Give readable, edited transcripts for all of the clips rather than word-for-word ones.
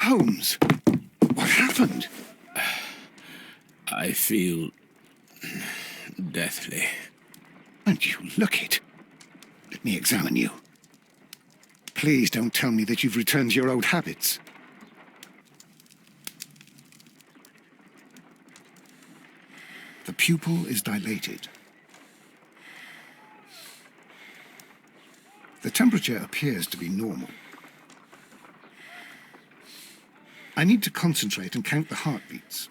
Holmes, what happened? I feel deathly. And you look it. Let me examine you. Please don't tell me that you've returned to your old habits. The pupil is dilated. The temperature appears to be normal. I need to concentrate and count the heartbeats.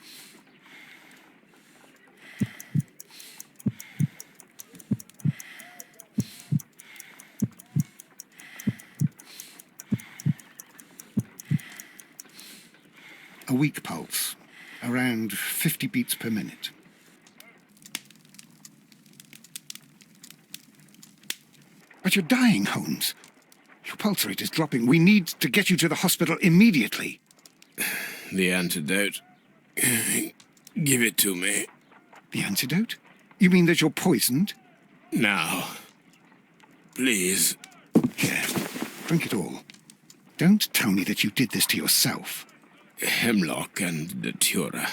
A weak pulse, around 50 beats per minute. But you're dying, Holmes. Your pulse rate is dropping. We need to get you to the hospital immediately. The antidote. Give it to me. The antidote? You mean that you're poisoned? Now. Please. Here, drink it all. Don't tell me that you did this to yourself. Hemlock and datura.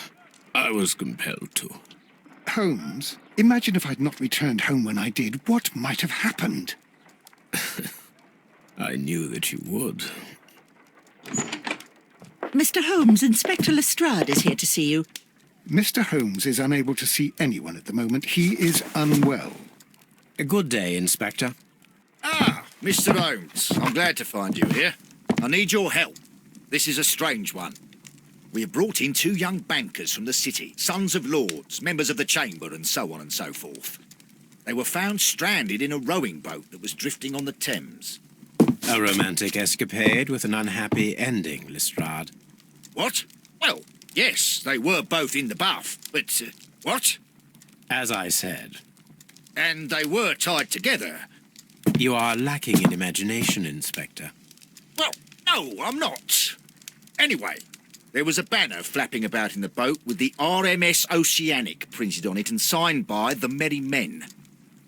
I was compelled to. Holmes, imagine if I'd not returned home when I did. What might have happened? I knew that you would. Mr. Holmes, Inspector Lestrade is here to see you. Mr. Holmes is unable to see anyone at the moment. He is unwell. A good day, Inspector. Ah, Mr. Holmes, I'm glad to find you here. I need your help. This is a strange one. We have brought in 2 young bankers from the city, sons of lords, members of the chamber, and so on and so forth. They were found stranded in a rowing boat that was drifting on the Thames. A romantic escapade with an unhappy ending, Lestrade. What? Well, yes, they were both in the bath, but, what? As I said. And they were tied together. You are lacking in imagination, Inspector. Well, no, I'm not. Anyway, there was a banner flapping about in the boat with the RMS Oceanic printed on it and signed by the Merry Men.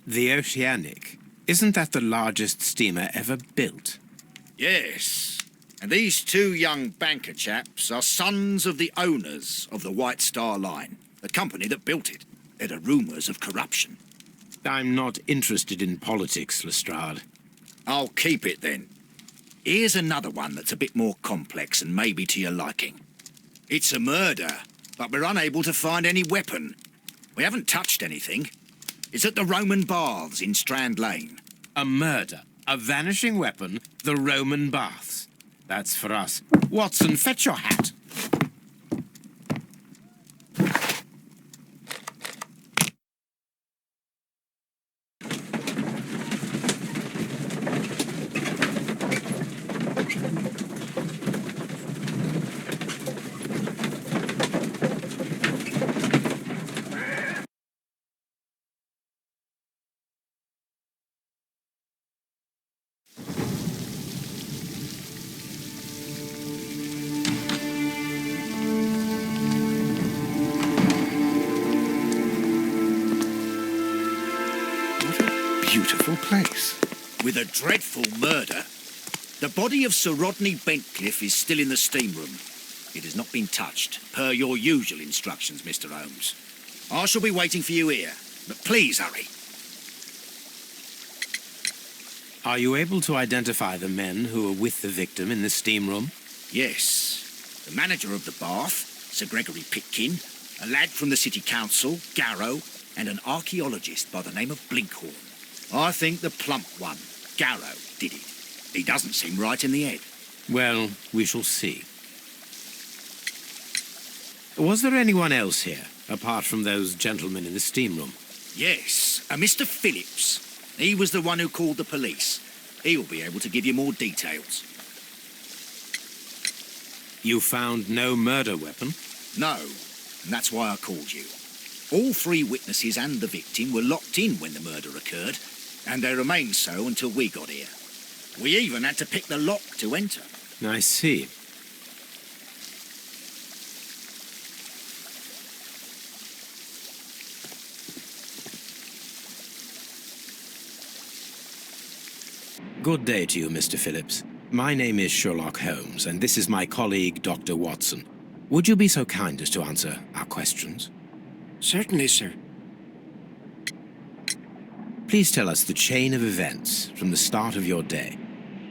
The Oceanic? Isn't that the largest steamer ever built? Yes. And these 2 young banker chaps are sons of the owners of the White Star Line, the company that built it. There are rumours of corruption. I'm not interested in politics, Lestrade. I'll keep it then. Here's another one that's a bit more complex and maybe to your liking. It's a murder, but we're unable to find any weapon. We haven't touched anything. It's at the Roman Baths in Strand Lane. A murder, a vanishing weapon, the Roman Baths. That's for us. Watson, fetch your hat. Beautiful place. With a dreadful murder. The body of Sir Rodney Bentcliffe is still in the steam room. It has not been touched, per your usual instructions, Mr. Holmes. I shall be waiting for you here, but please hurry. Are you able to identify the men who were with the victim in the steam room? Yes. The manager of the bath, Sir Gregory Pitkin, a lad from the City Council, Garrow, and an archaeologist by the name of Blinkhorn. I think the plump one, Garrow, did it. He doesn't seem right in the head. Well, we shall see. Was there anyone else here, apart from those gentlemen in the steam room? Yes, a Mr. Phillips. He was the one who called the police. He'll be able to give you more details. You found no murder weapon? No, and that's why I called you. All 3 witnesses and the victim were locked in when the murder occurred, and they remained so until we got here. We even had to pick the lock to enter. I see. Good day to you, Mr. Phillips. My name is Sherlock Holmes, and this is my colleague, Dr. Watson. Would you be so kind as to answer our questions? Certainly, sir. Please tell us the chain of events from the start of your day.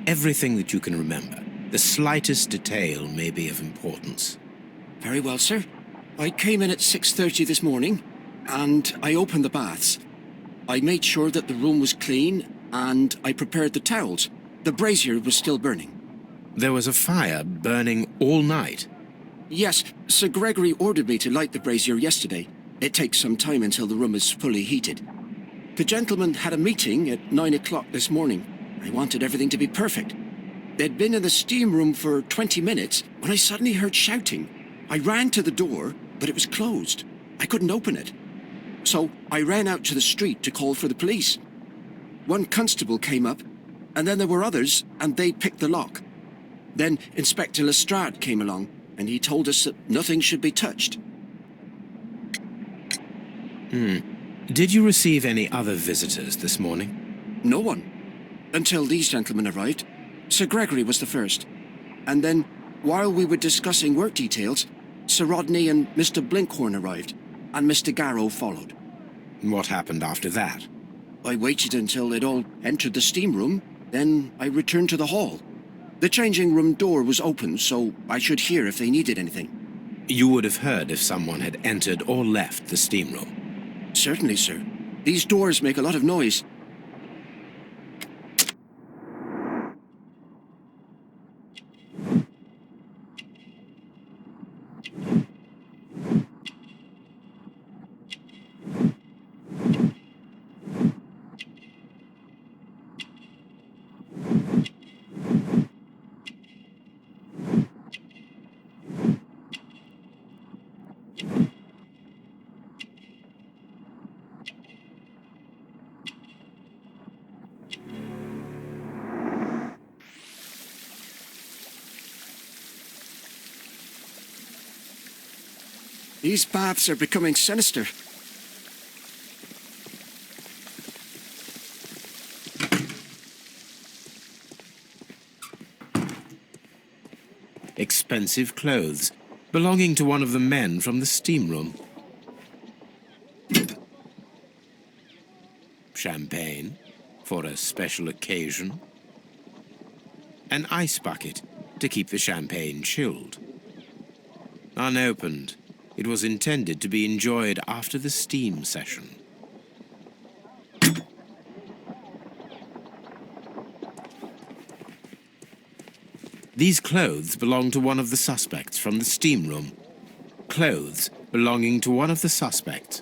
Everything that you can remember. The slightest detail may be of importance. Very well, sir. I came in at 6:30 this morning, and I opened the baths. I made sure that the room was clean, and I prepared the towels. The brazier was still burning. There was a fire burning all night. Yes, Sir Gregory ordered me to light the brazier yesterday. It takes some time until the room is fully heated. The gentlemen had a meeting at 9 o'clock this morning. I wanted everything to be perfect. They'd been in the steam room for 20 minutes when I suddenly heard shouting. I ran to the door, but it was closed. I couldn't open it. So I ran out to the street to call for the police. One constable came up, and then there were others, and they picked the lock. Then Inspector Lestrade came along, and he told us that nothing should be touched. Did you receive any other visitors this morning? No one. Until these gentlemen arrived. Sir Gregory was the first. And then, while we were discussing work details, Sir Rodney and Mr. Blinkhorn arrived, and Mr. Garrow followed. What happened after that? I waited until they'd all entered the steam room, then I returned to the hall. The changing room door was open, so I should hear if they needed anything. You would have heard if someone had entered or left the steam room. Certainly, sir. These doors make a lot of noise. These baths are becoming sinister. Expensive clothes, belonging to one of the men from the steam room. Champagne, for a special occasion. An ice bucket, to keep the champagne chilled. Unopened, it was intended to be enjoyed after the steam session. These clothes belong to one of the suspects from the steam room. Clothes belonging to one of the suspects.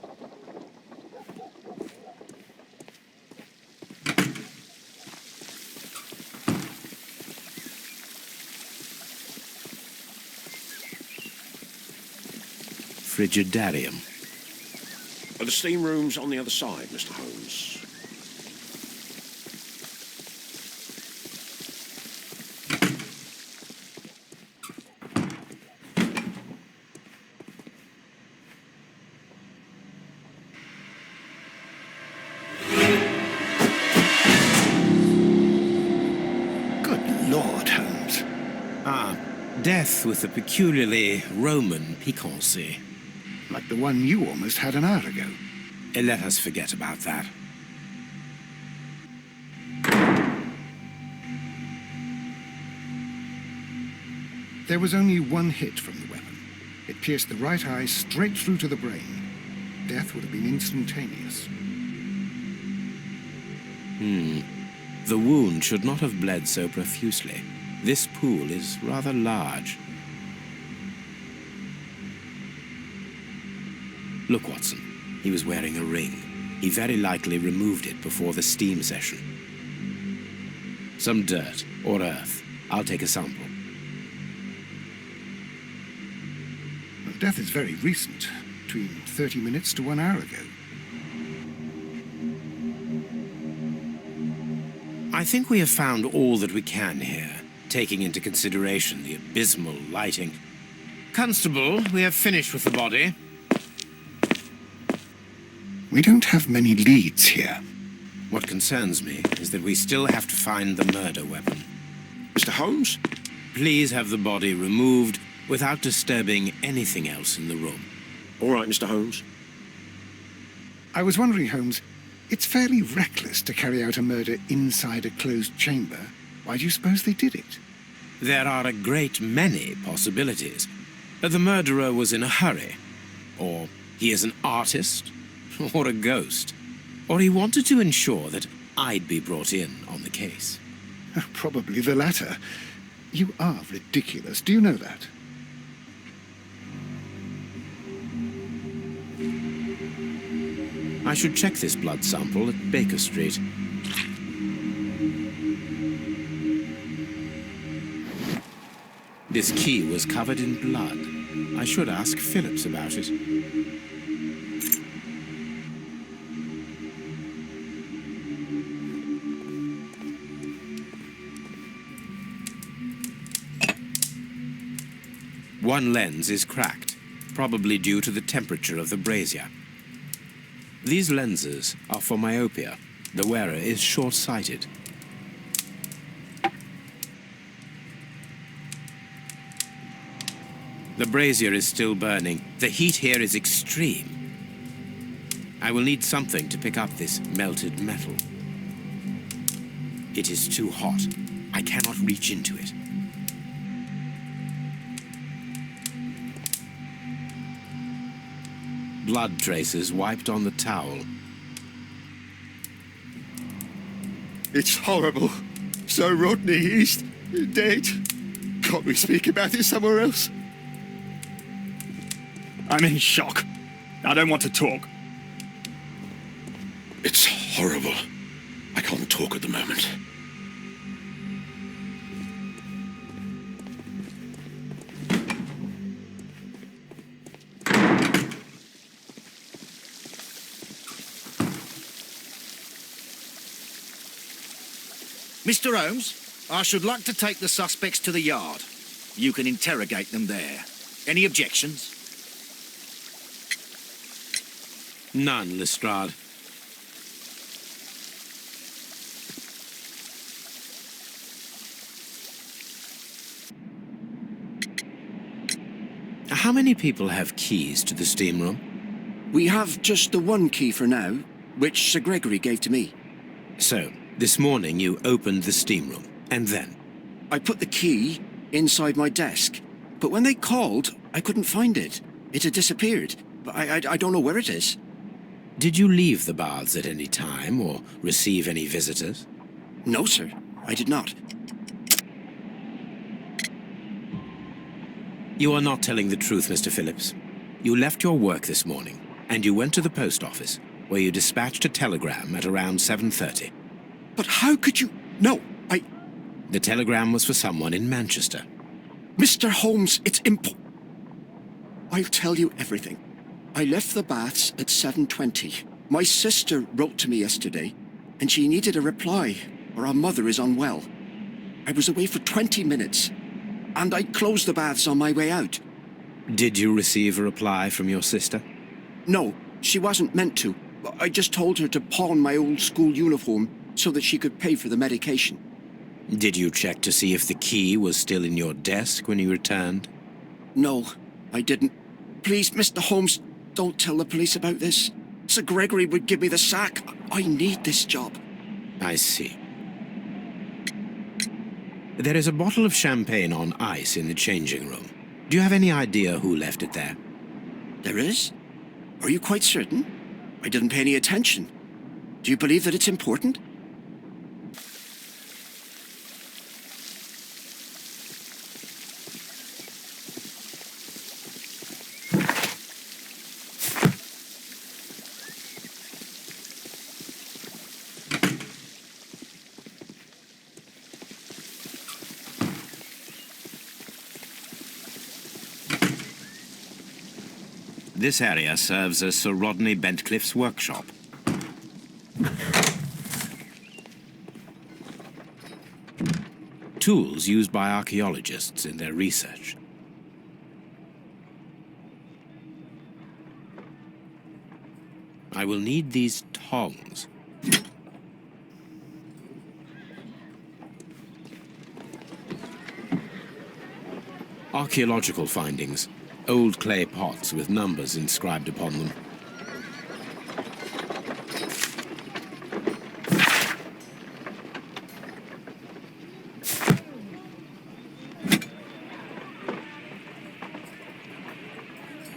Frigidarium. The steam room's on the other side, Mr. Holmes. Good Lord, Holmes. Death with a peculiarly Roman piquancy. Like the one you almost had an hour ago. Let us forget about that. There was only one hit from the weapon. It pierced the right eye straight through to the brain. Death would have been instantaneous. The wound should not have bled so profusely. This pool is rather large. Look, Watson. He was wearing a ring. He very likely removed it before the steam session. Some dirt or earth. I'll take a sample. Well, death is very recent. Between 30 minutes to 1 hour ago. I think we have found all that we can here, taking into consideration the abysmal lighting. Constable, we have finished with the body. We don't have many leads here. What concerns me is that we still have to find the murder weapon. Mr. Holmes? Please have the body removed without disturbing anything else in the room. All right, Mr. Holmes. I was wondering, Holmes, it's fairly reckless to carry out a murder inside a closed chamber. Why do you suppose they did it? There are a great many possibilities. The murderer was in a hurry, or he is an artist, or a ghost, or he wanted to ensure that I'd be brought in on the case. Probably the latter. You are ridiculous. Do you know that? I should check this blood sample at Baker Street. This key was covered in blood. I should ask Phillips about it. One lens is cracked, probably due to the temperature of the brazier. These lenses are for myopia. The wearer is short-sighted. The brazier is still burning. The heat here is extreme. I will need something to pick up this melted metal. It is too hot. I cannot reach into it. Blood traces wiped on the towel. It's horrible. So Rodney, he's dead. Can't we speak about it somewhere else? I'm in shock. I don't want to talk. It's horrible. I can't talk at the moment. Mr. Holmes, I should like to take the suspects to the yard. You can interrogate them there. Any objections? None, Lestrade. How many people have keys to the steam room? We have just the one key for now, which Sir Gregory gave to me. So, this morning you opened the steam room, and then? I put the key inside my desk, but when they called, I couldn't find it. It had disappeared, but I don't know where it is. Did you leave the baths at any time, or receive any visitors? No, sir, I did not. You are not telling the truth, Mr. Phillips. You left your work this morning, and you went to the post office, where you dispatched a telegram at around 7:30. But how could you... No, The telegram was for someone in Manchester. Mr. Holmes, it's I'll tell you everything. I left the baths at 7:20. My sister wrote to me yesterday, and she needed a reply, or our mother is unwell. I was away for 20 minutes, and I closed the baths on my way out. Did you receive a reply from your sister? No, she wasn't meant to. I just told her to pawn my old school uniform so that she could pay for the medication. Did you check to see if the key was still in your desk when you returned? No, I didn't. Please, Mr. Holmes, don't tell the police about this. Sir Gregory would give me the sack. I need this job. I see. There is a bottle of champagne on ice in the changing room. Do you have any idea who left it there? There is? Are you quite certain? I didn't pay any attention. Do you believe that it's important? This area serves as Sir Rodney Bentcliffe's workshop. Tools used by archaeologists in their research. I will need these tongs. Archaeological findings. Old clay pots with numbers inscribed upon them.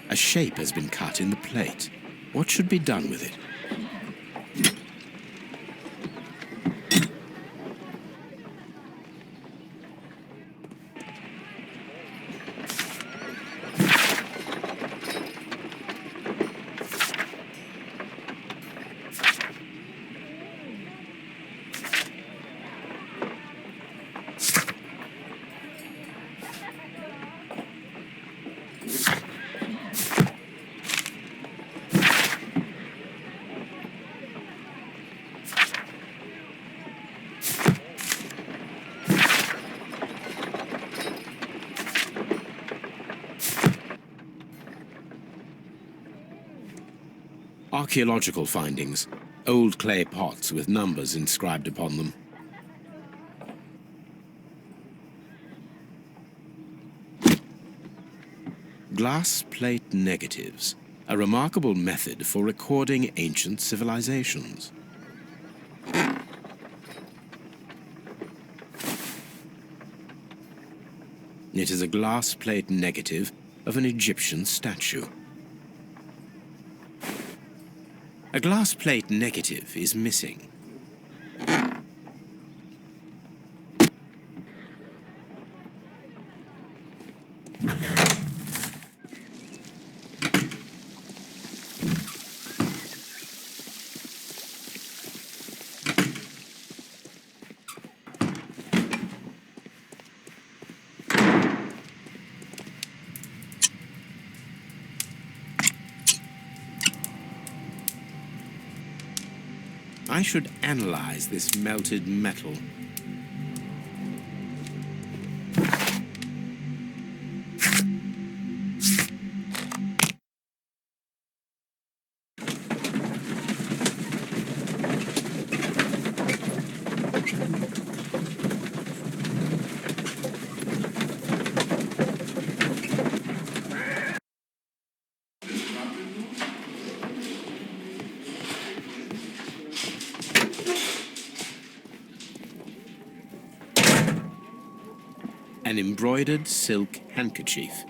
A shape has been cut in the plate. What should be done with it? Archaeological findings. Old clay pots with numbers inscribed upon them. Glass plate negatives. A remarkable method for recording ancient civilizations. It is a glass plate negative of an Egyptian statue. A glass plate negative is missing. I should analyze this melted metal. An embroidered silk handkerchief.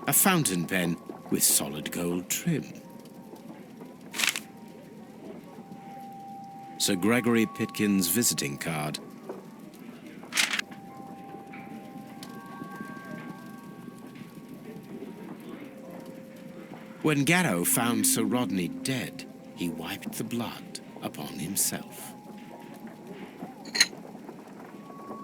A fountain pen with solid gold trim. Sir Gregory Pitkin's visiting card. When Garrow found Sir Rodney dead, he wiped the blood upon himself.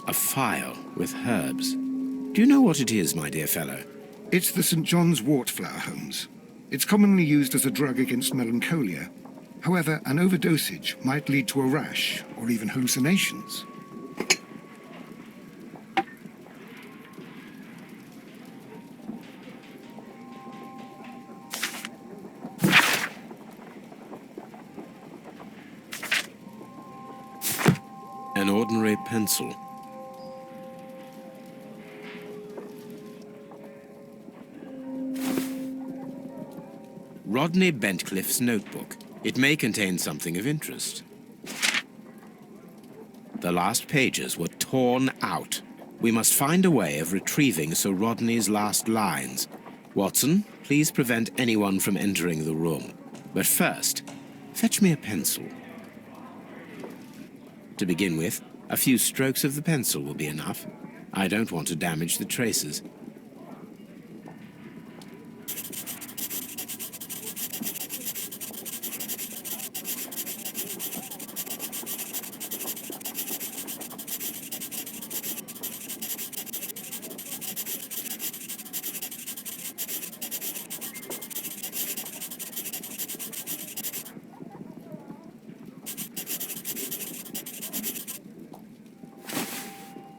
A phial with herbs. Do you know what it is, my dear fellow? It's the St. John's wort flower, Holmes. It's commonly used as a drug against melancholia. However, an overdosage might lead to a rash or even hallucinations. An ordinary pencil. Rodney Bentcliffe's notebook. It may contain something of interest. The last pages were torn out. We must find a way of retrieving Sir Rodney's last lines. Watson, please prevent anyone from entering the room. But first, fetch me a pencil. To begin with, a few strokes of the pencil will be enough. I don't want to damage the traces.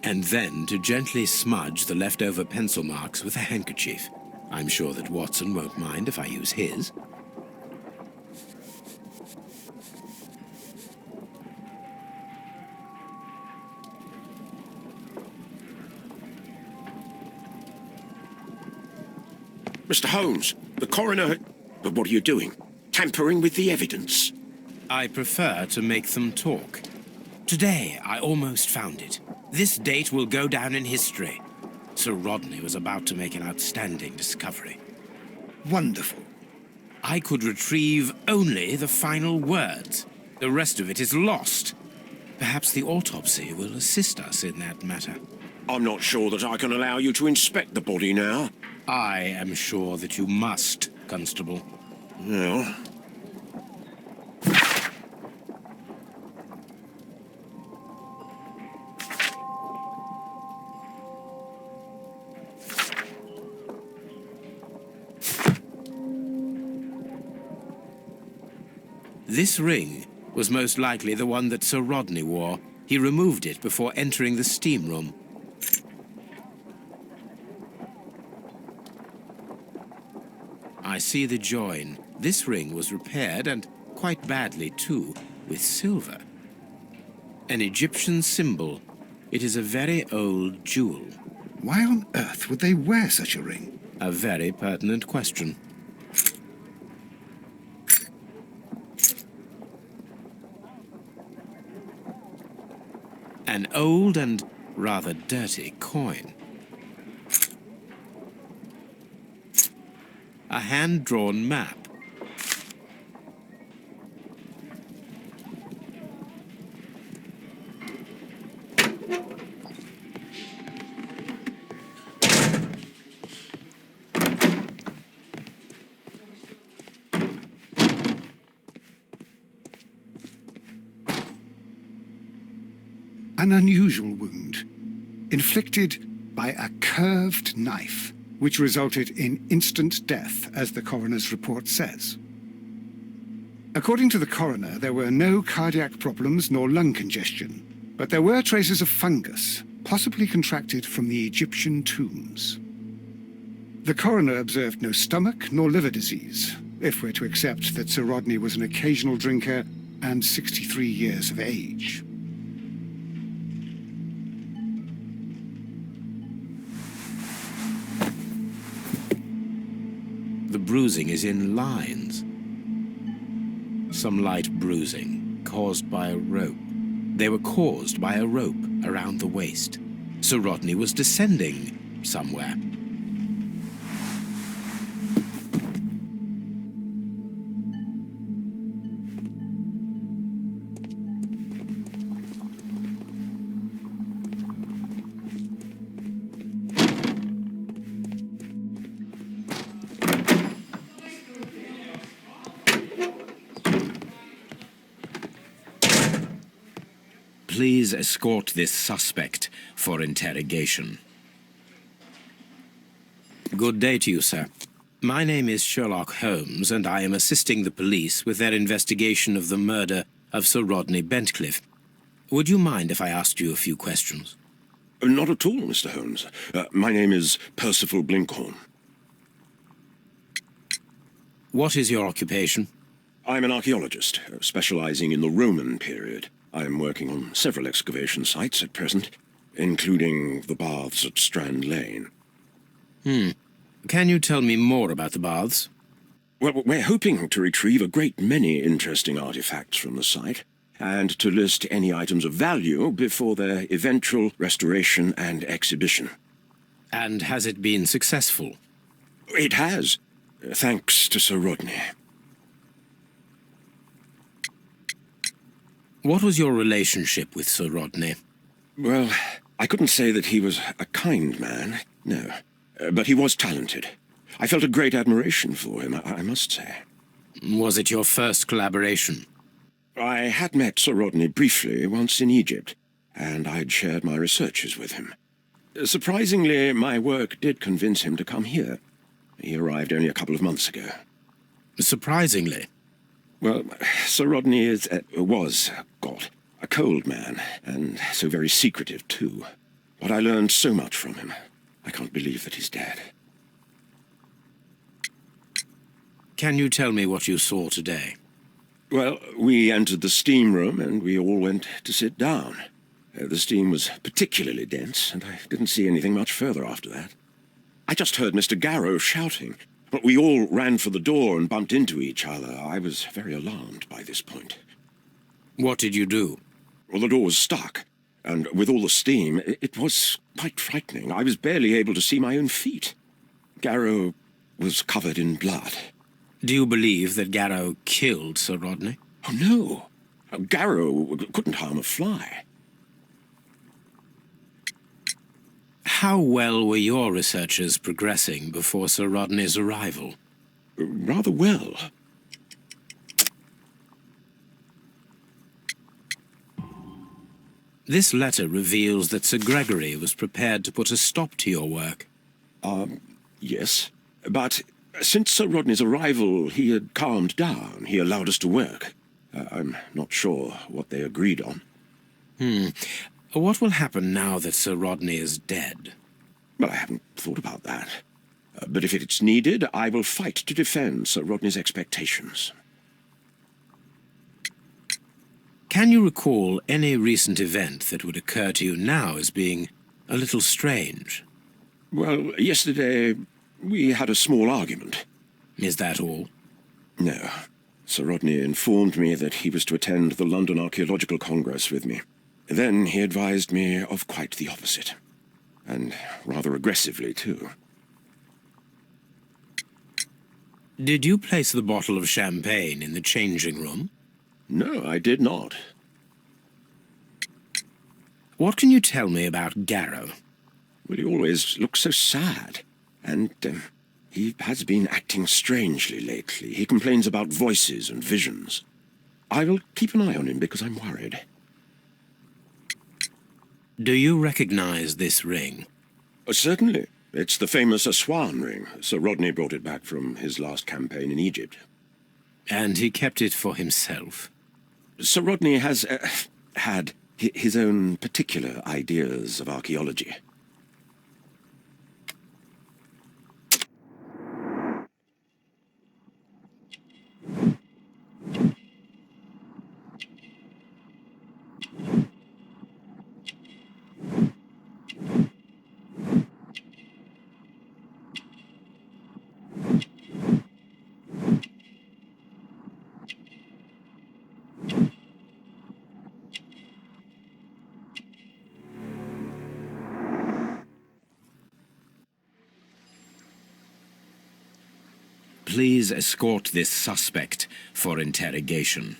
And then to gently smudge the leftover pencil marks with a handkerchief. I'm sure that Watson won't mind if I use his. Mr. Holmes, the coroner... But what are you doing? Tampering with the evidence? I prefer to make them talk. Today, I almost found it. This date will go down in history. Sir Rodney was about to make an outstanding discovery. Wonderful. I could retrieve only the final words. The rest of it is lost. Perhaps the autopsy will assist us in that matter. I'm not sure that I can allow you to inspect the body now. I am sure that you must, Constable. Well... This ring was most likely the one that Sir Rodney wore. He removed it before entering the steam room. I see the join. This ring was repaired, and quite badly too, with silver. An Egyptian symbol. It is a very old jewel. Why on earth would they wear such a ring? A very pertinent question. An old and rather dirty coin. A hand-drawn map. An unusual wound, inflicted by a curved knife, which resulted in instant death, as the coroner's report says. According to the coroner, there were no cardiac problems nor lung congestion, but there were traces of fungus, possibly contracted from the Egyptian tombs. The coroner observed no stomach nor liver disease, if we're to accept that Sir Rodney was an occasional drinker and 63 years of age. The bruising is in lines. Some light bruising, caused by a rope. They were caused by a rope around the waist. Sir Rodney was descending somewhere. Please escort this suspect for interrogation. Good day to you, sir. My name is Sherlock Holmes, and I am assisting the police with their investigation of the murder of Sir Rodney Bentcliffe. Would you mind if I asked you a few questions? Not at all, Mr. Holmes. My name is Percival Blinkhorn. What is your occupation? I'm an archaeologist, specializing in the Roman period. I'm working on several excavation sites at present, including the baths at Strand Lane. Can you tell me more about the baths? Well, we're hoping to retrieve a great many interesting artifacts from the site, and to list any items of value before their eventual restoration and exhibition. And has it been successful? It has, thanks to Sir Rodney. What was your relationship with Sir Rodney? Well, I couldn't say that he was a kind man, no. But he was talented. I felt a great admiration for him, I must say. Was it your first collaboration? I had met Sir Rodney briefly once in Egypt, and I'd shared my researches with him. Surprisingly, my work did convince him to come here. He arrived only a couple of months ago. Surprisingly? Well, Sir Rodney was a cold man, and so very secretive, too. But I learned so much from him. I can't believe that he's dead. Can you tell me what you saw today? Well, we entered the steam room, and we all went to sit down. The steam was particularly dense, and I didn't see anything much further after that. I just heard Mr. Garrow shouting, But we all ran for the door and bumped into each other. I was very alarmed by this point. What did you do? Well, the door was stuck, and with all the steam, it was quite frightening. I was barely able to see my own feet. Garrow was covered in blood. Do you believe that Garrow killed Sir Rodney? Oh, no. Garrow couldn't harm a fly. How well were your researches progressing before Sir Rodney's arrival? Rather well. This letter reveals that Sir Gregory was prepared to put a stop to your work. Yes. But since Sir Rodney's arrival, he had calmed down. He allowed us to work. I'm not sure what they agreed on. What will happen now that Sir Rodney is dead? Well, I haven't thought about that. But if it's needed, I will fight to defend Sir Rodney's expectations. Can you recall any recent event that would occur to you now as being a little strange? Well, yesterday we had a small argument. Is that all? No. Sir Rodney informed me that he was to attend the London Archaeological Congress with me. Then he advised me of quite the opposite. And rather aggressively, too. Did you place the bottle of champagne in the changing room? No, I did not. What can you tell me about Garrow? Well, he always looks so sad. And he has been acting strangely lately. He complains about voices and visions. I will keep an eye on him because I'm worried. Do you recognize this ring? Certainly. It's the famous Aswan ring. Sir Rodney brought it back from his last campaign in Egypt. And he kept it for himself? Sir Rodney has had his own particular ideas of archaeology. Please escort this suspect for interrogation.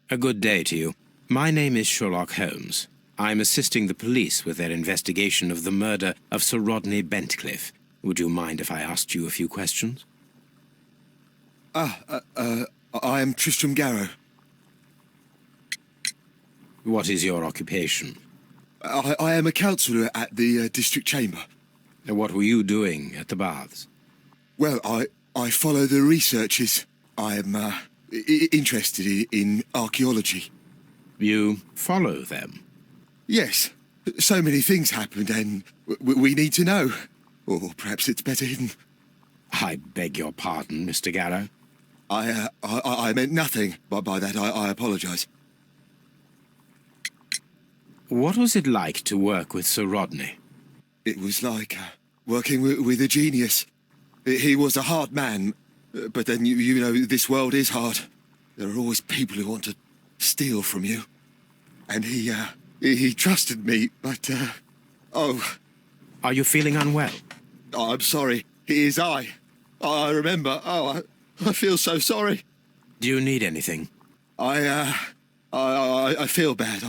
A good day to you. My name is Sherlock Holmes. I'm assisting the police with their investigation of the murder of Sir Rodney Bentcliffe. Would you mind if I asked you a few questions? I am Tristram Garrow. What is your occupation? I am a councillor at the district chamber. What were you doing at the baths? Well, I follow the researches. I am interested in archaeology. You follow them? Yes. So many things happened and we need to know. Or perhaps it's better hidden. I beg your pardon, Mr. Garrow. I meant nothing by that. I apologise. What was it like to work with Sir Rodney? It was like working with a genius. He was a hard man, but then, you know, this world is hard. There are always people who want to steal from you. And he trusted me, but, oh... Are you feeling unwell? Oh, I'm sorry. It is I remember. Oh, I feel so sorry. Do you need anything? I feel bad.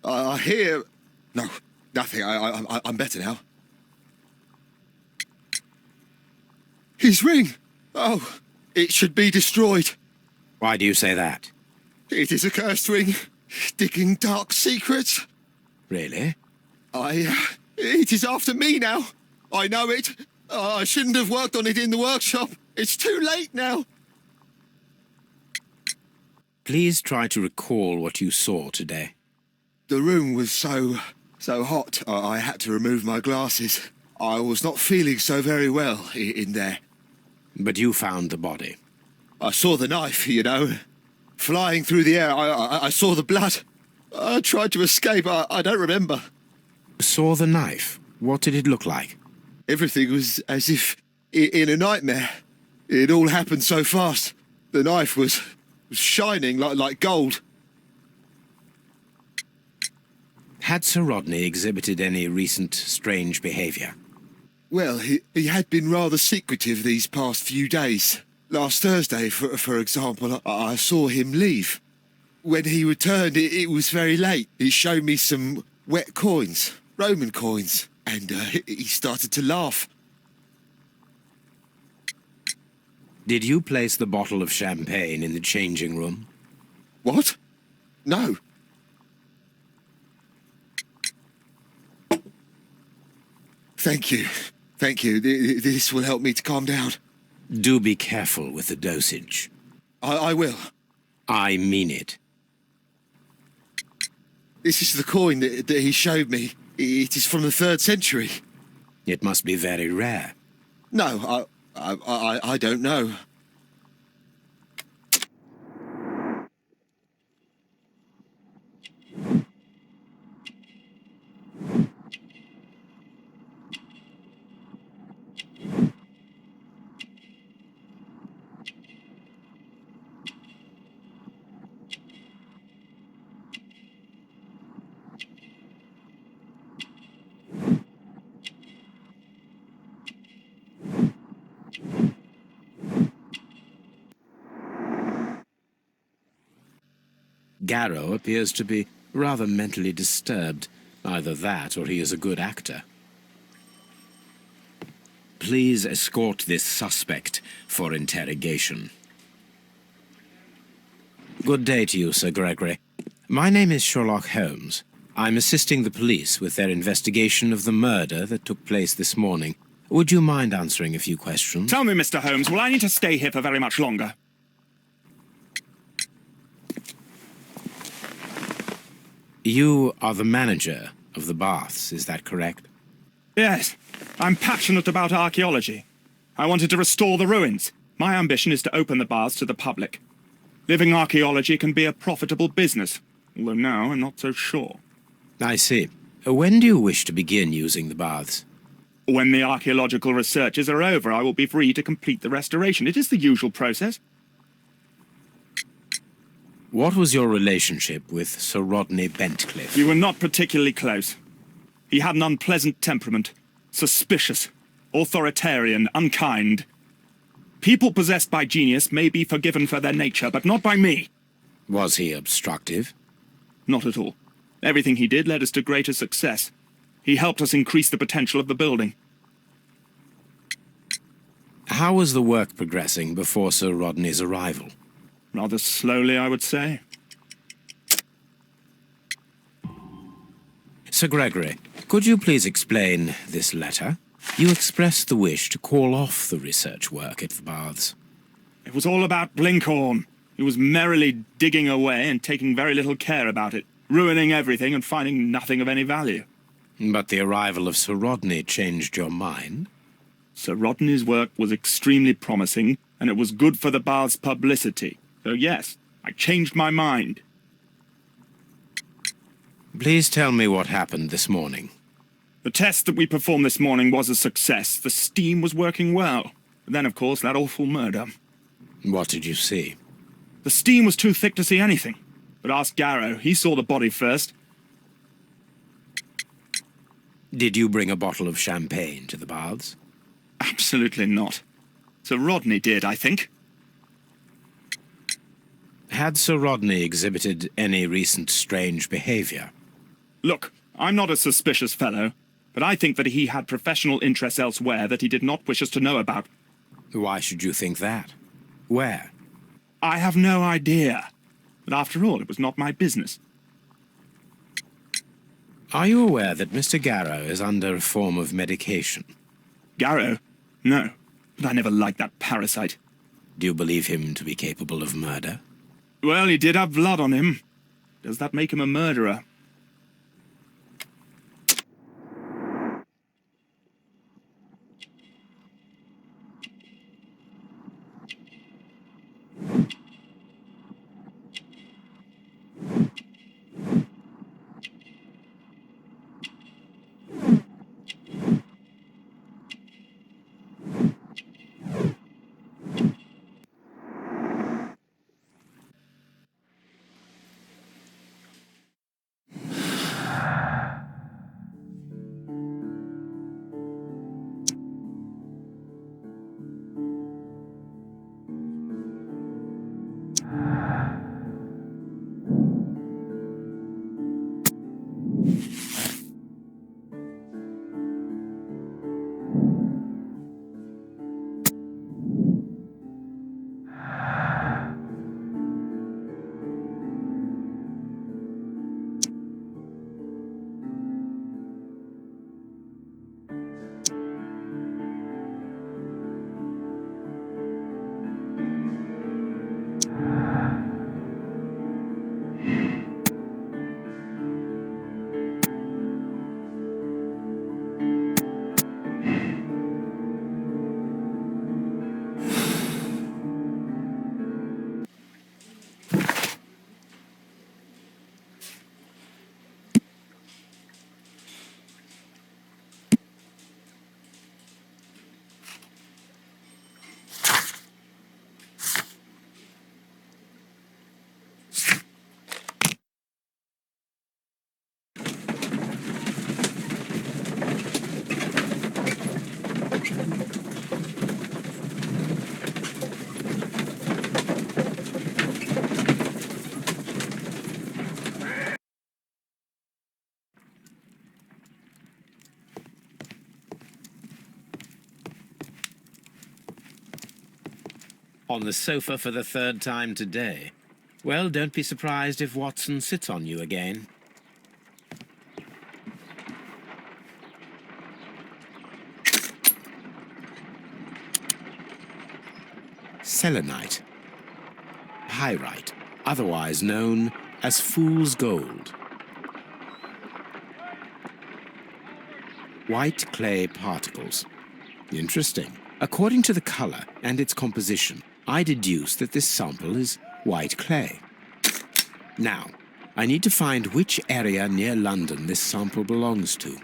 I hear... No, nothing. I'm better now. His ring! Oh, it should be destroyed. Why do you say that? It is a cursed ring, digging dark secrets. Really? It is after me now. I know it. I shouldn't have worked on it in the workshop. It's too late now. Please try to recall what you saw today. The room was so hot, I had to remove my glasses. I was not feeling so very well in there. But you found the body. I saw the knife, you know, flying through the air. I saw the blood. I tried to escape. I don't remember. saw the knife. What did it look like? Everything was as if in a nightmare. It all happened so fast. The knife was shining like gold. Had Sir Rodney exhibited any recent strange behaviour? Well, he had been rather secretive these past few days. Last Thursday, for example, I saw him leave. When he returned, it was very late. He showed me some wet coins, Roman coins, and he started to laugh. Did you place the bottle of champagne in the changing room? What? No. Thank you. Thank you. This will help me to calm down. Do be careful with the dosage. I will. I mean it. This is the coin that he showed me. It is from the 3rd century. It must be very rare. No, I don't know. Garrow appears to be rather mentally disturbed. Either that, or he is a good actor. Please escort this suspect for interrogation. Good day to you, Sir Gregory. My name is Sherlock Holmes. I'm assisting the police with their investigation of the murder that took place this morning. Would you mind answering a few questions? Tell me, Mr. Holmes, will I need to stay here for very much longer? You are the manager of the baths, is that correct? Yes. I'm passionate about archaeology. I wanted to restore the ruins. My ambition is to open the baths to the public. Living archaeology can be a profitable business, although now I'm not so sure. I see. When do you wish to begin using the baths? When the archaeological researches are over, I will be free to complete the restoration. It is the usual process. What was your relationship with Sir Rodney Bentcliffe? We were not particularly close. He had an unpleasant temperament. Suspicious, authoritarian, unkind. People possessed by genius may be forgiven for their nature, but not by me. Was he obstructive? Not at all. Everything he did led us to greater success. He helped us increase the potential of the building. How was the work progressing before Sir Rodney's arrival? Rather slowly, I would say. Sir Gregory, could you please explain this letter? You expressed the wish to call off the research work at the baths. It was all about Blinkhorn. He was merrily digging away and taking very little care about it, ruining everything and finding nothing of any value. But the arrival of Sir Rodney changed your mind? Sir Rodney's work was extremely promising, and it was good for the bath's publicity. So yes, I changed my mind. Please tell me what happened this morning. The test that we performed this morning was a success. The steam was working well. But then, of course, that awful murder. What did you see? The steam was too thick to see anything. But ask Garrow. He saw the body first. Did you bring a bottle of champagne to the baths? Absolutely not. Sir Rodney did, I think. Had Sir Rodney exhibited any recent strange behaviour? Look, I'm not a suspicious fellow, but I think that he had professional interests elsewhere that he did not wish us to know about. Why should you think that? Where? I have no idea. But after all, it was not my business. Are you aware that Mr. Garrow is under a form of medication? Garrow? No, but I never liked that parasite. Do you believe him to be capable of murder? Well, he did have blood on him. Does that make him a murderer? On the sofa for the third time today. Well, don't be surprised if Watson sits on you again. Selenite. Pyrite, otherwise known as fool's gold. White clay particles. Interesting. According to the color and its composition, I deduce that this sample is white clay. Now, I need to find which area near London this sample belongs to.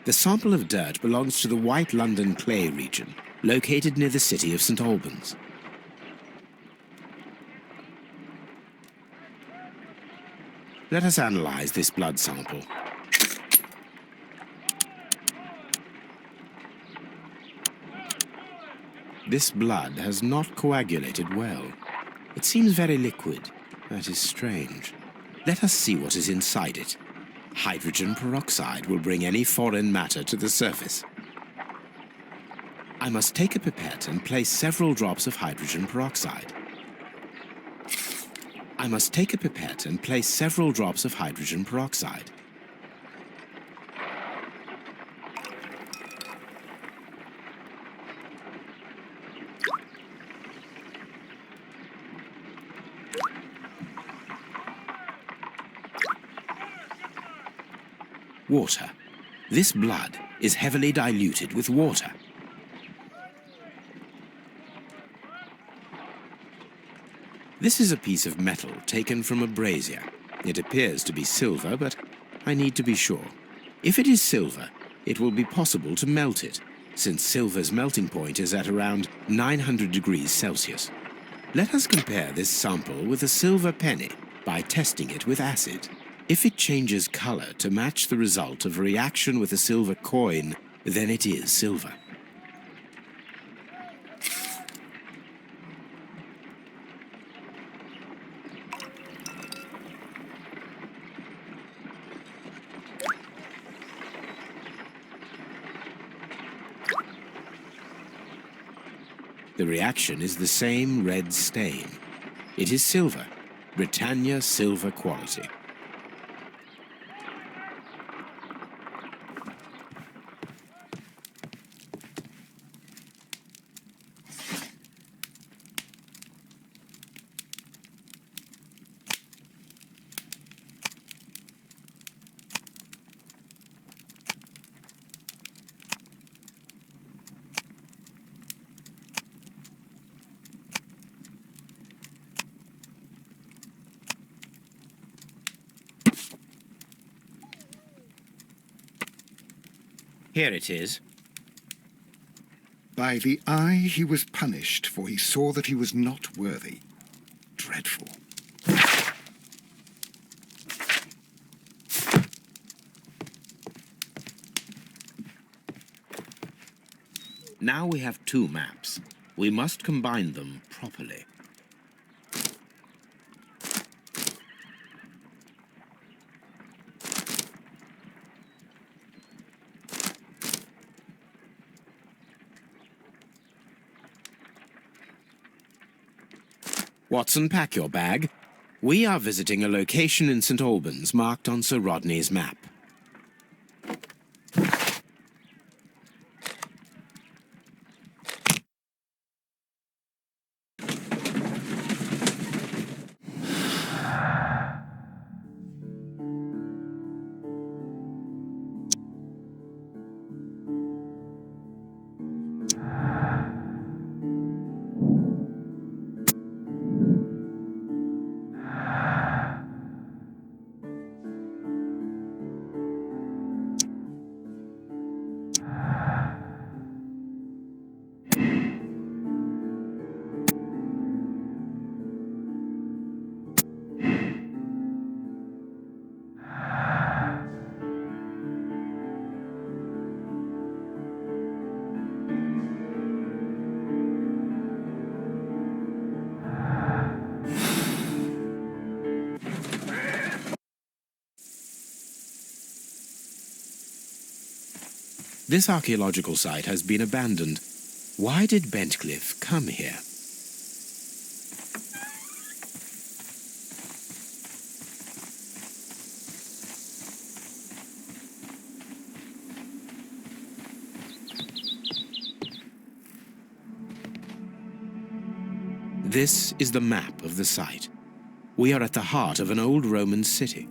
The sample of dirt belongs to the White London clay region, located near the city of St Albans. Let us analyze this blood sample. This blood has not coagulated well. It seems very liquid. That is strange. Let us see what is inside it. Hydrogen peroxide will bring any foreign matter to the surface. I must take a pipette and place several drops of hydrogen peroxide. I must take a pipette and place several drops of hydrogen peroxide. Water. This blood is heavily diluted with water. This is a piece of metal taken from a brazier. It appears to be silver, but I need to be sure. If it is silver, it will be possible to melt it, since silver's melting point is at around 900 degrees Celsius. Let us compare this sample with a silver penny by testing it with acid. If it changes color to match the result of a reaction with a silver coin, then it is silver. The reaction is the same red stain. It is silver, Britannia silver quality. Here it is. By the eye he was punished, for he saw that he was not worthy. Dreadful. Now we have two maps. We must combine them properly. Watson, pack your bag. We are visiting a location in St Albans marked on Sir Rodney's map. This archaeological site has been abandoned. Why did Bentcliffe come here? This is the map of the site. We are at the heart of an old Roman city.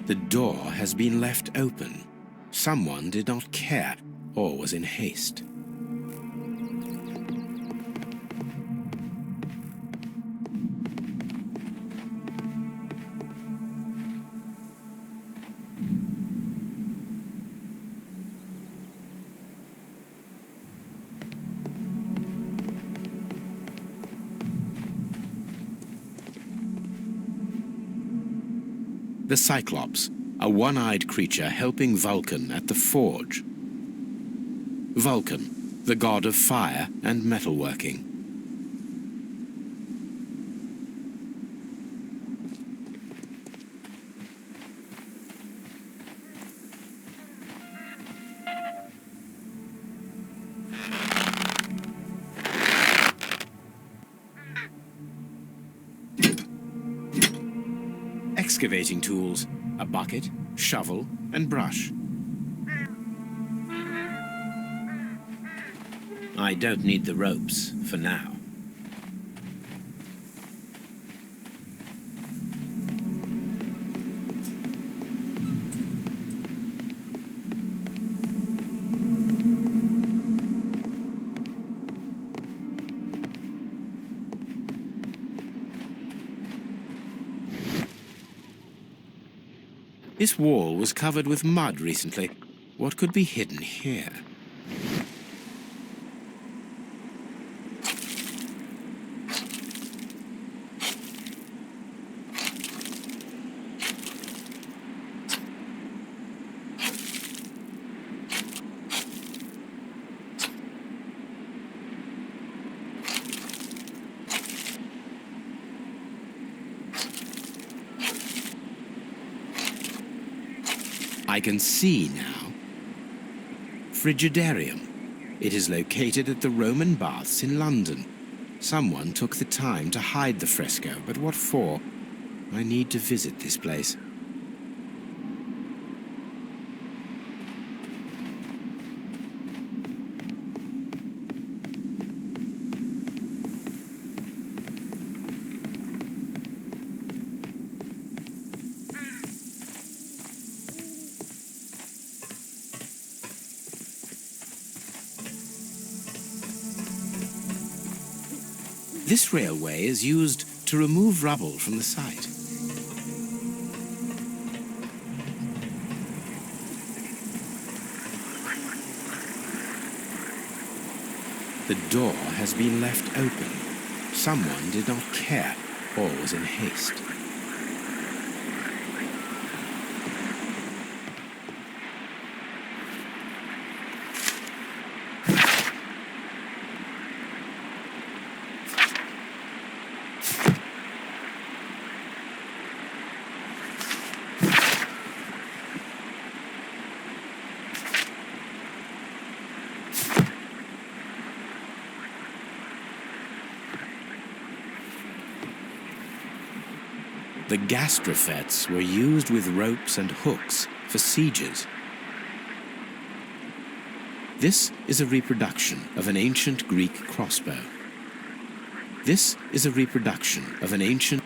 The door has been left open. Someone did not care or was in haste. The Cyclops, a one-eyed creature helping Vulcan at the forge. Vulcan, the god of fire and metalworking. Excavating tools, a bucket, shovel, and brush. I don't need the ropes for now. This wall was covered with mud recently. What could be hidden here? I can see now. Frigidarium. It is located at the Roman baths in London. Someone took the time to hide the fresco, but what for? I need to visit this place. This railway is used to remove rubble from the site. The door has been left open. Someone did not care or was in haste. The gastrofets were used with ropes and hooks for sieges. This is a reproduction of an ancient Greek crossbow. This is a reproduction of an ancient...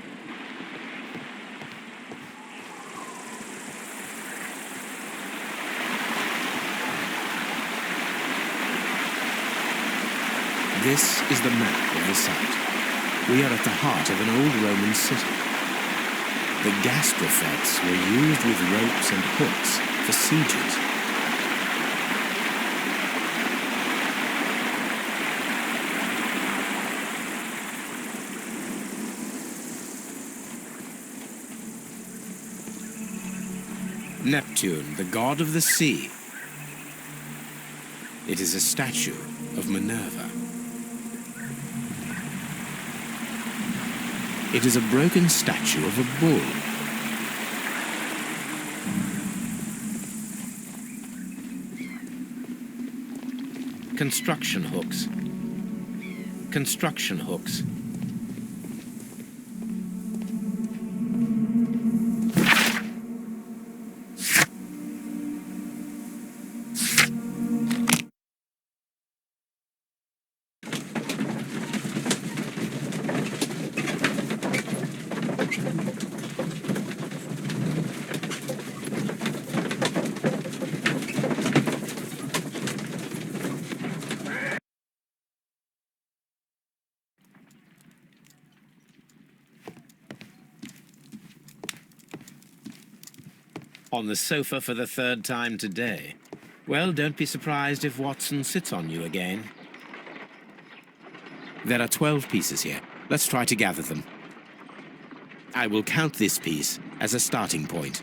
This is the map of the site. We are at the heart of an old Roman city. The gastrofetes were used with ropes and hooks for sieges. Neptune, the god of the sea. It is a statue of Minerva. It is a broken statue of a bull. Construction hooks. Construction hooks. On the sofa for the third time today. Well, don't be surprised if Watson sits on you again. There are 12 pieces here. Let's try to gather them. I will count this piece as a starting point.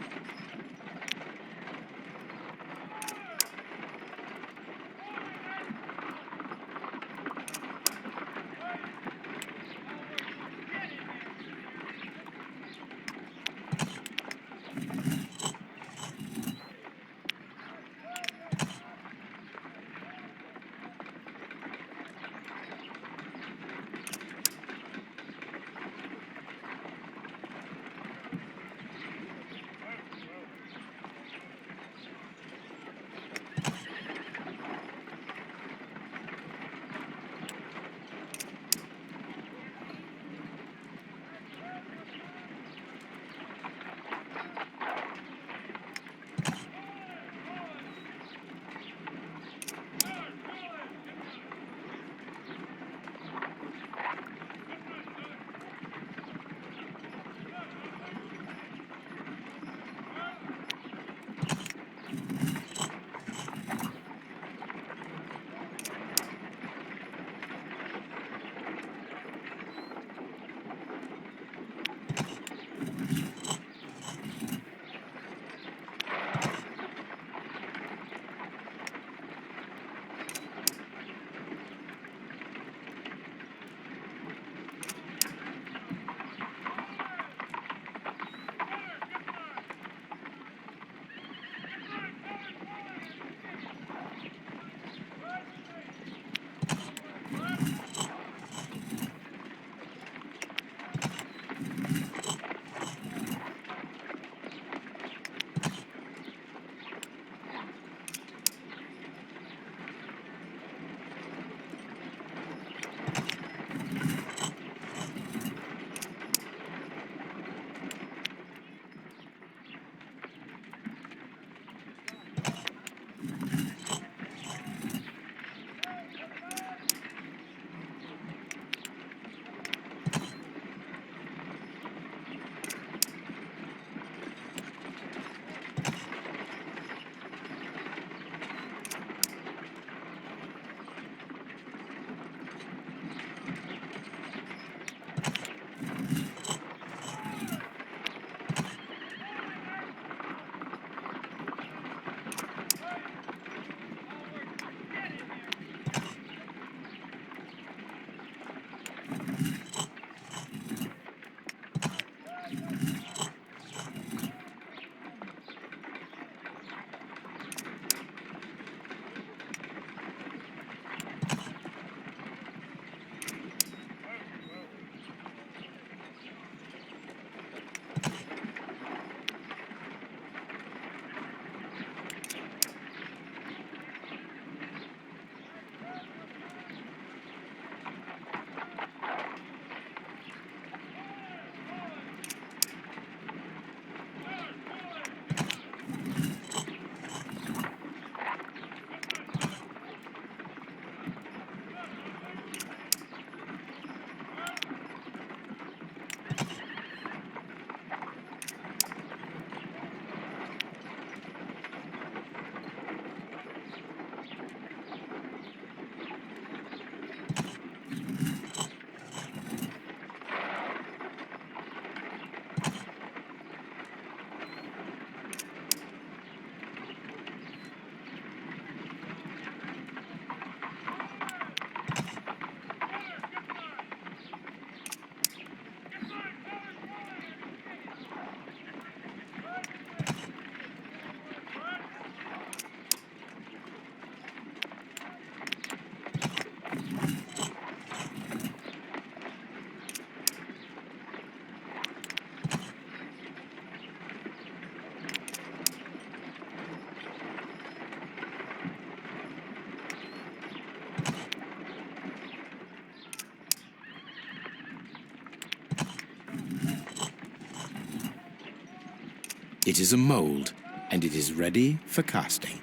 It is a mould, and it is ready for casting.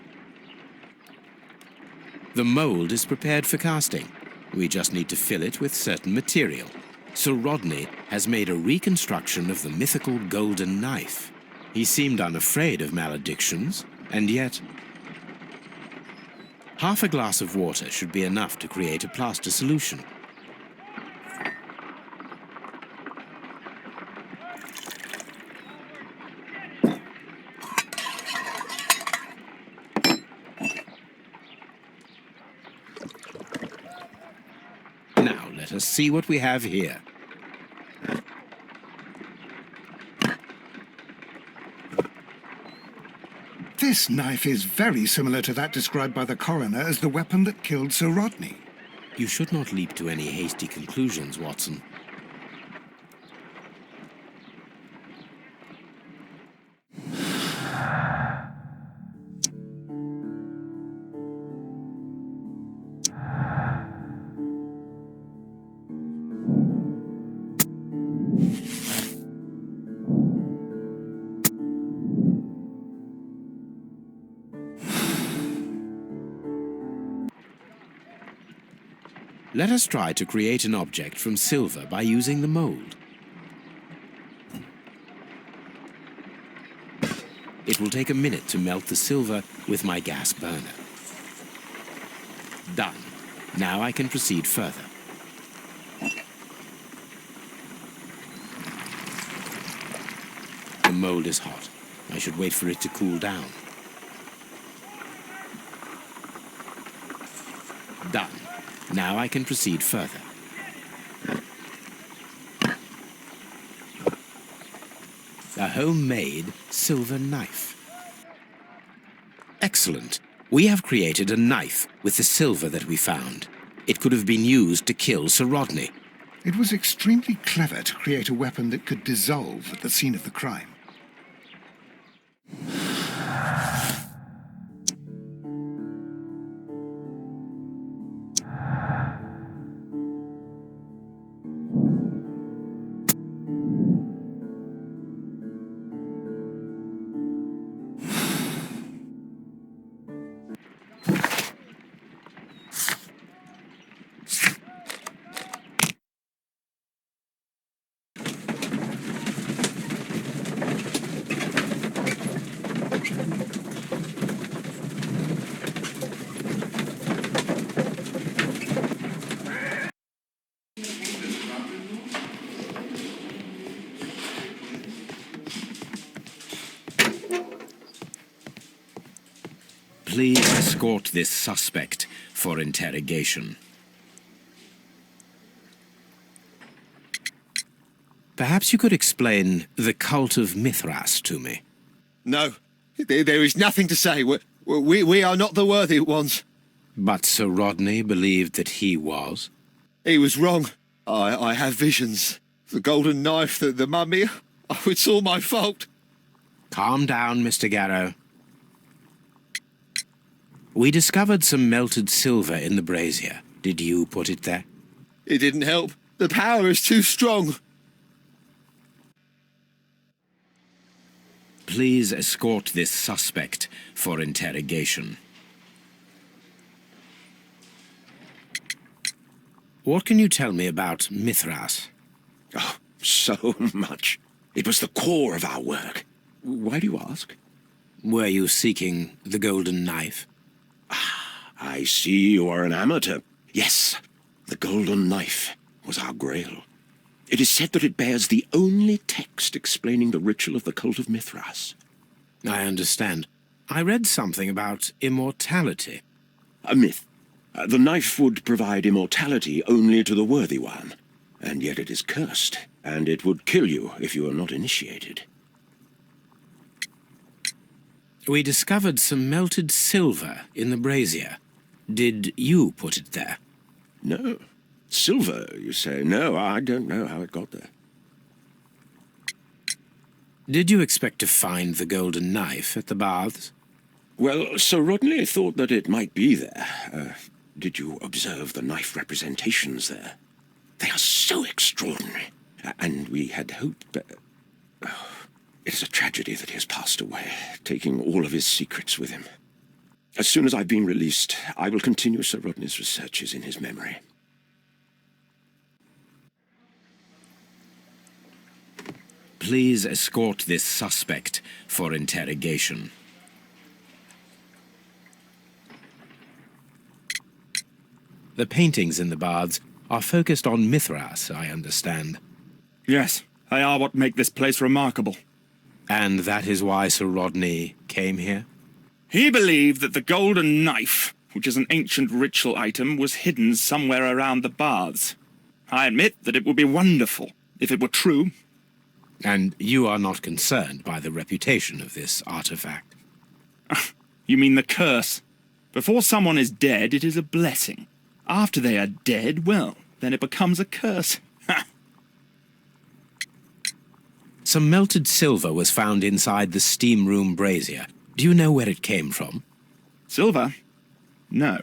The mould is prepared for casting. We just need to fill it with certain material. Sir Rodney has made a reconstruction of the mythical golden knife. He seemed unafraid of maledictions, and yet... Half a glass of water should be enough to create a plaster solution. Now let us see what we have here. This knife is very similar to that described by the coroner as the weapon that killed Sir Rodney. You should not leap to any hasty conclusions, Watson. Let us try to create an object from silver by using the mold. It will take a minute to melt the silver with my gas burner. Done. Now I can proceed further. The mold is hot. I should wait for it to cool down. Done. Now I can proceed further. A homemade silver knife. Excellent. We have created a knife with the silver that we found. It could have been used to kill Sir Rodney. It was extremely clever to create a weapon that could dissolve at the scene of the crime. Please escort this suspect for interrogation. Perhaps you could explain the cult of Mithras to me. No, there is nothing to say. We are not the worthy ones. But Sir Rodney believed that he was. He was wrong. I have visions. The golden knife, the mummy. Oh, it's all my fault. Calm down, Mr. Garrow. We discovered some melted silver in the brazier. Did you put it there? It didn't help. The power is too strong. Please escort this suspect for interrogation. What can you tell me about Mithras? Oh, so much. It was the core of our work. Why do you ask? Were you seeking the golden knife? I see you are an amateur. Yes, the golden knife was our grail. It is said that it bears the only text explaining the ritual of the cult of Mithras. I understand. I read something about immortality. A myth. The knife would provide immortality only to the worthy one. And yet it is cursed, and it would kill you if you are not initiated. We discovered some melted silver in the brazier. Did you put it there? No. Silver, you say? No, I don't know how it got there. Did you expect to find the golden knife at the baths? Well, Sir Rodney thought that it might be there. Did you observe the knife representations there? They are so extraordinary. And we had hoped that... It's a tragedy that he has passed away, taking all of his secrets with him. As soon as I've been released, I will continue Sir Rodney's researches in his memory. Please escort this suspect for interrogation. The paintings in the baths are focused on Mithras, I understand. Yes, they are what make this place remarkable. And that is why Sir Rodney came here? He believed that the golden knife, which is an ancient ritual item, was hidden somewhere around the baths. I admit that it would be wonderful if it were true. And you are not concerned by the reputation of this artifact? You mean the curse? Before someone is dead, it is a blessing. After they are dead, well, then it becomes a curse. Some melted silver was found inside the steam room brazier. Do you know where it came from? Silver? No.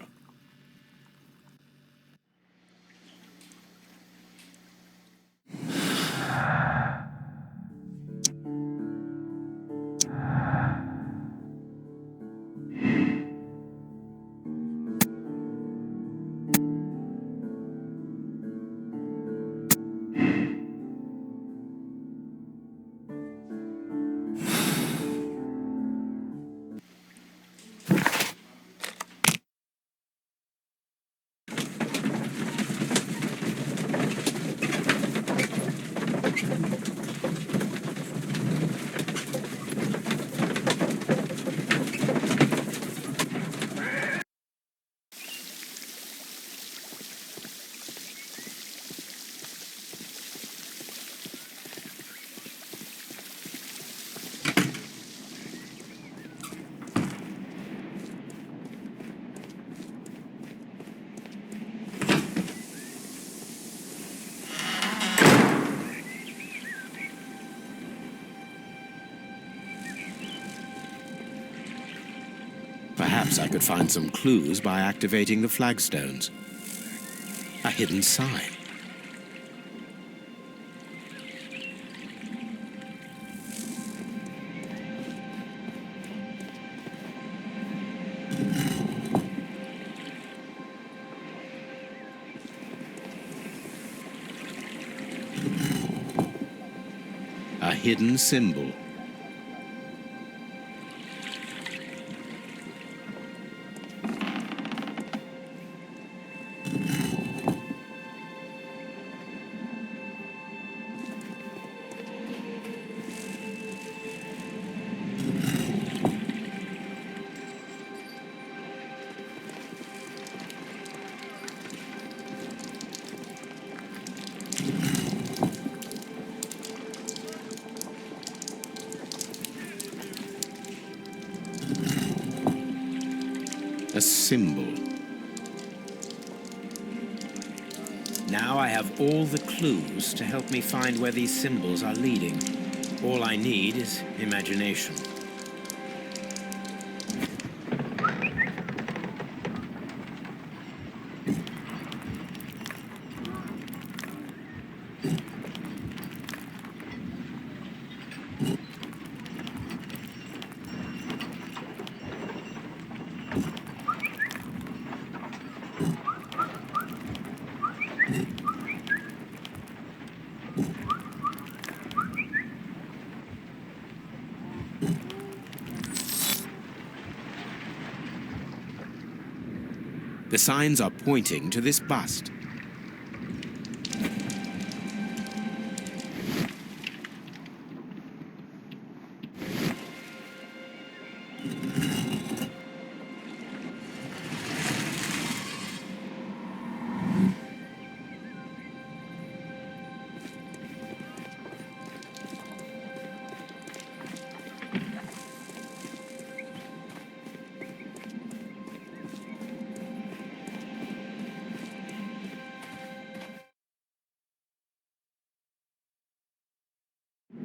Perhaps I could find some clues by activating the flagstones. A hidden sign. A hidden symbol. A symbol. Now I have all the clues to help me find where these symbols are leading. All I need is imagination. The signs are pointing to this bust.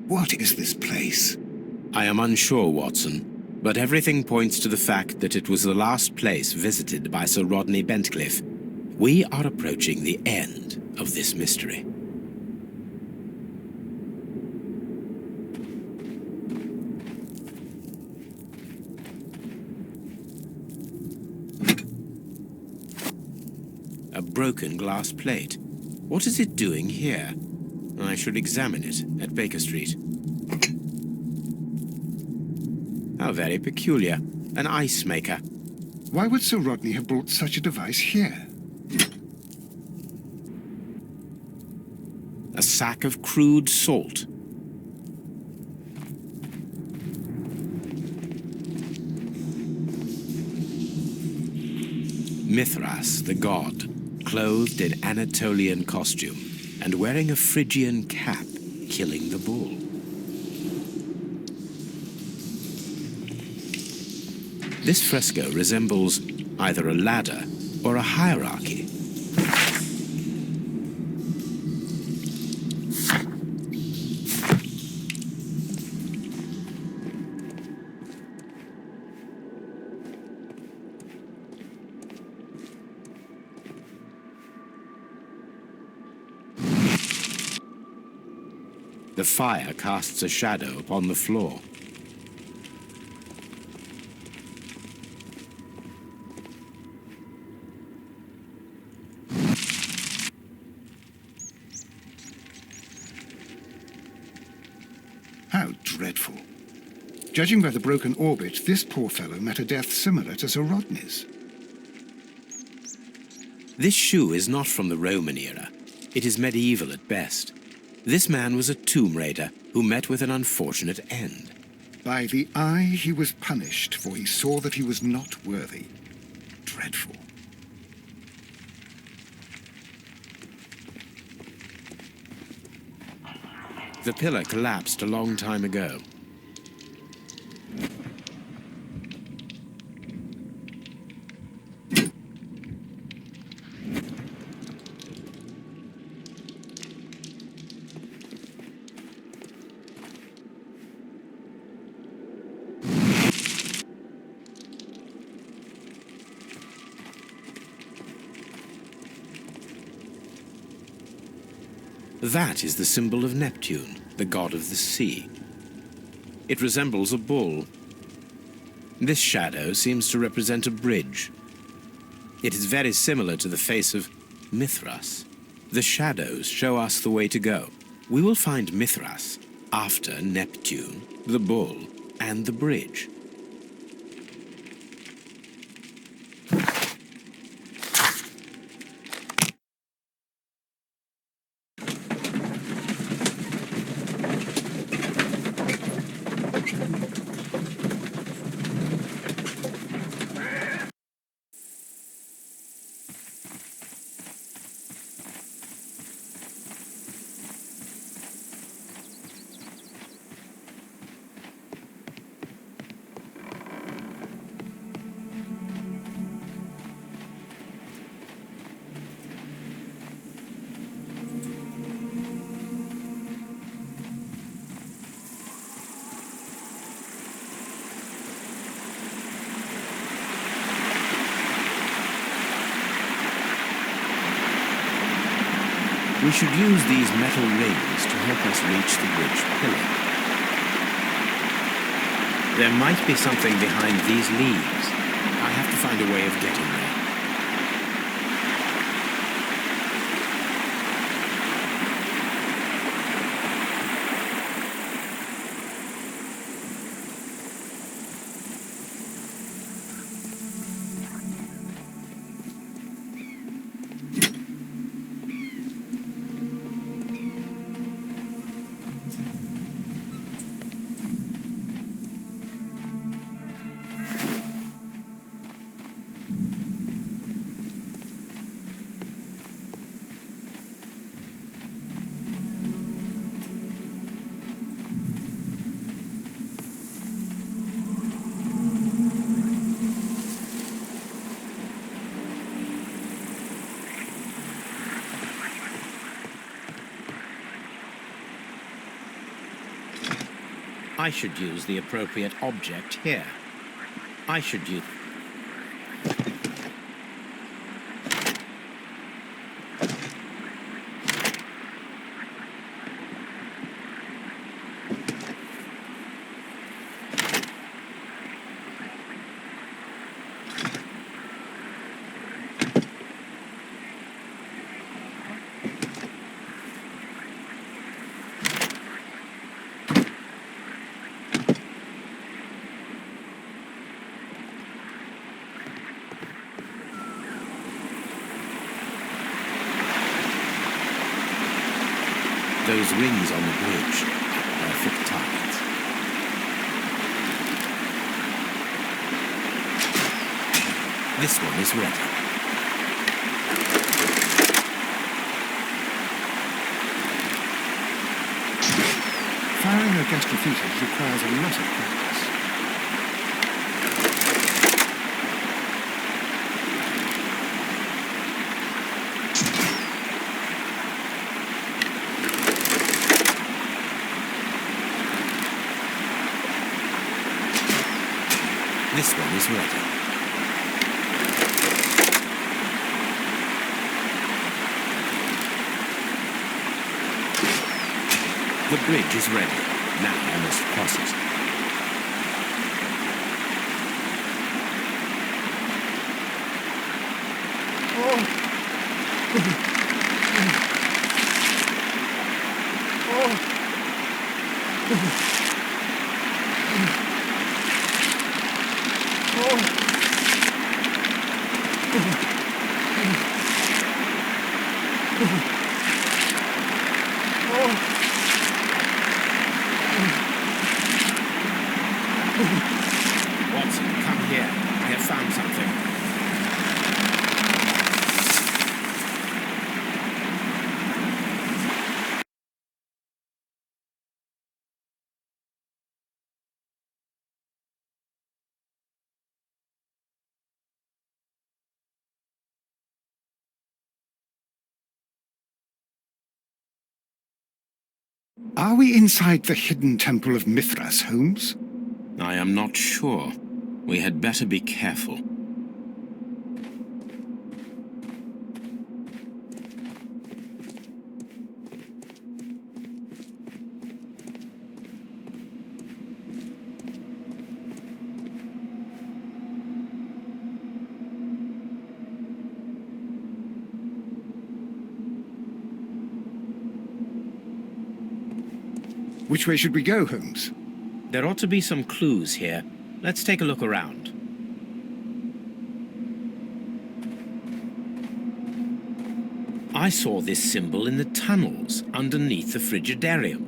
What is this place? I am unsure, Watson, but everything points to the fact that it was the last place visited by Sir Rodney Bentcliffe. We are approaching the end of this mystery. broken glass plate. What is it doing here? I should examine it at Baker Street. How very peculiar. An ice maker. Why would Sir Rodney have brought such a device here? A sack of crude salt. Mithras, the god, clothed in Anatolian costume and wearing a Phrygian cap, killing the bull. This fresco resembles either a ladder or a hierarchy. The fire casts a shadow upon the floor. How dreadful. Judging by the broken orbit, this poor fellow met a death similar to Sir Rodney's. This shoe is not from the Roman era. It is medieval at best. This man was a tomb raider who met with an unfortunate end. By the eye he was punished, for he saw that he was not worthy. Dreadful. The pillar collapsed a long time ago. That is the symbol of Neptune, the god of the sea. It resembles a bull. This shadow seems to represent a bridge. It is very similar to the face of Mithras. The shadows show us the way to go. We will find Mithras after Neptune, the bull, and the bridge. We should use these metal rings to help us reach the bridge pillar. There might be something behind these leaves. I have to find a way of getting there. I should use the appropriate object here. I should use... Those rings on the bridge are perfect targets. This one is ready. Firing against defeaters requires a lot of practice. This one is ready. The bridge is ready. Now I must cross it. Watson, come here. I have found something. Are we inside the hidden temple of Mithras, Holmes? I am not sure. We had better be careful. Which way should we go, Holmes? There ought to be some clues here. Let's take a look around. I saw this symbol in the tunnels underneath the frigidarium.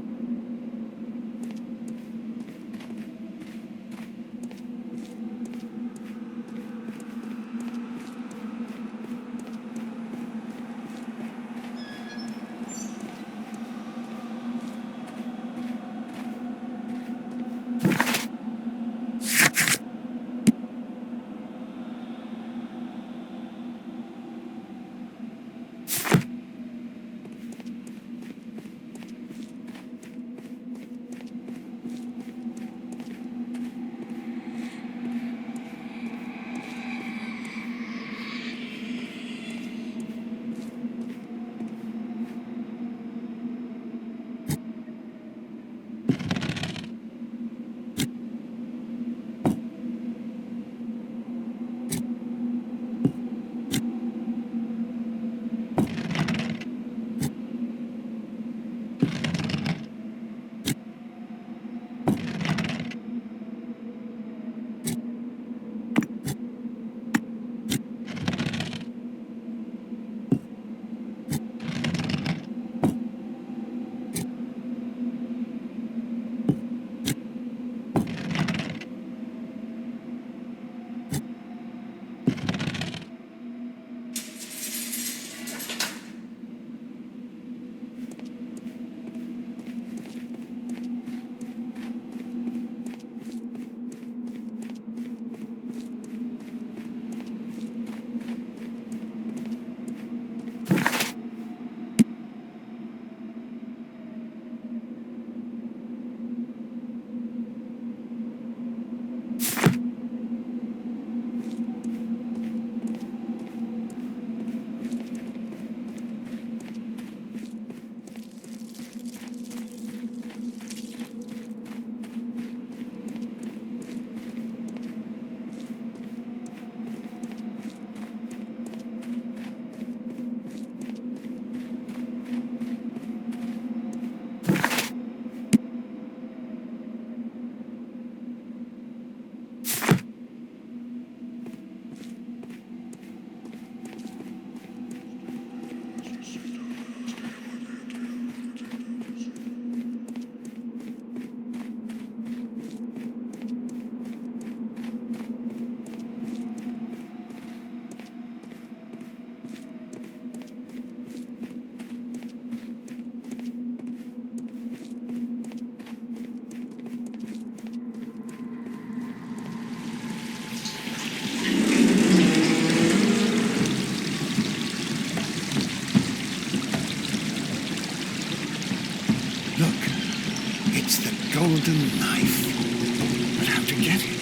It's the golden knife. But how to get it?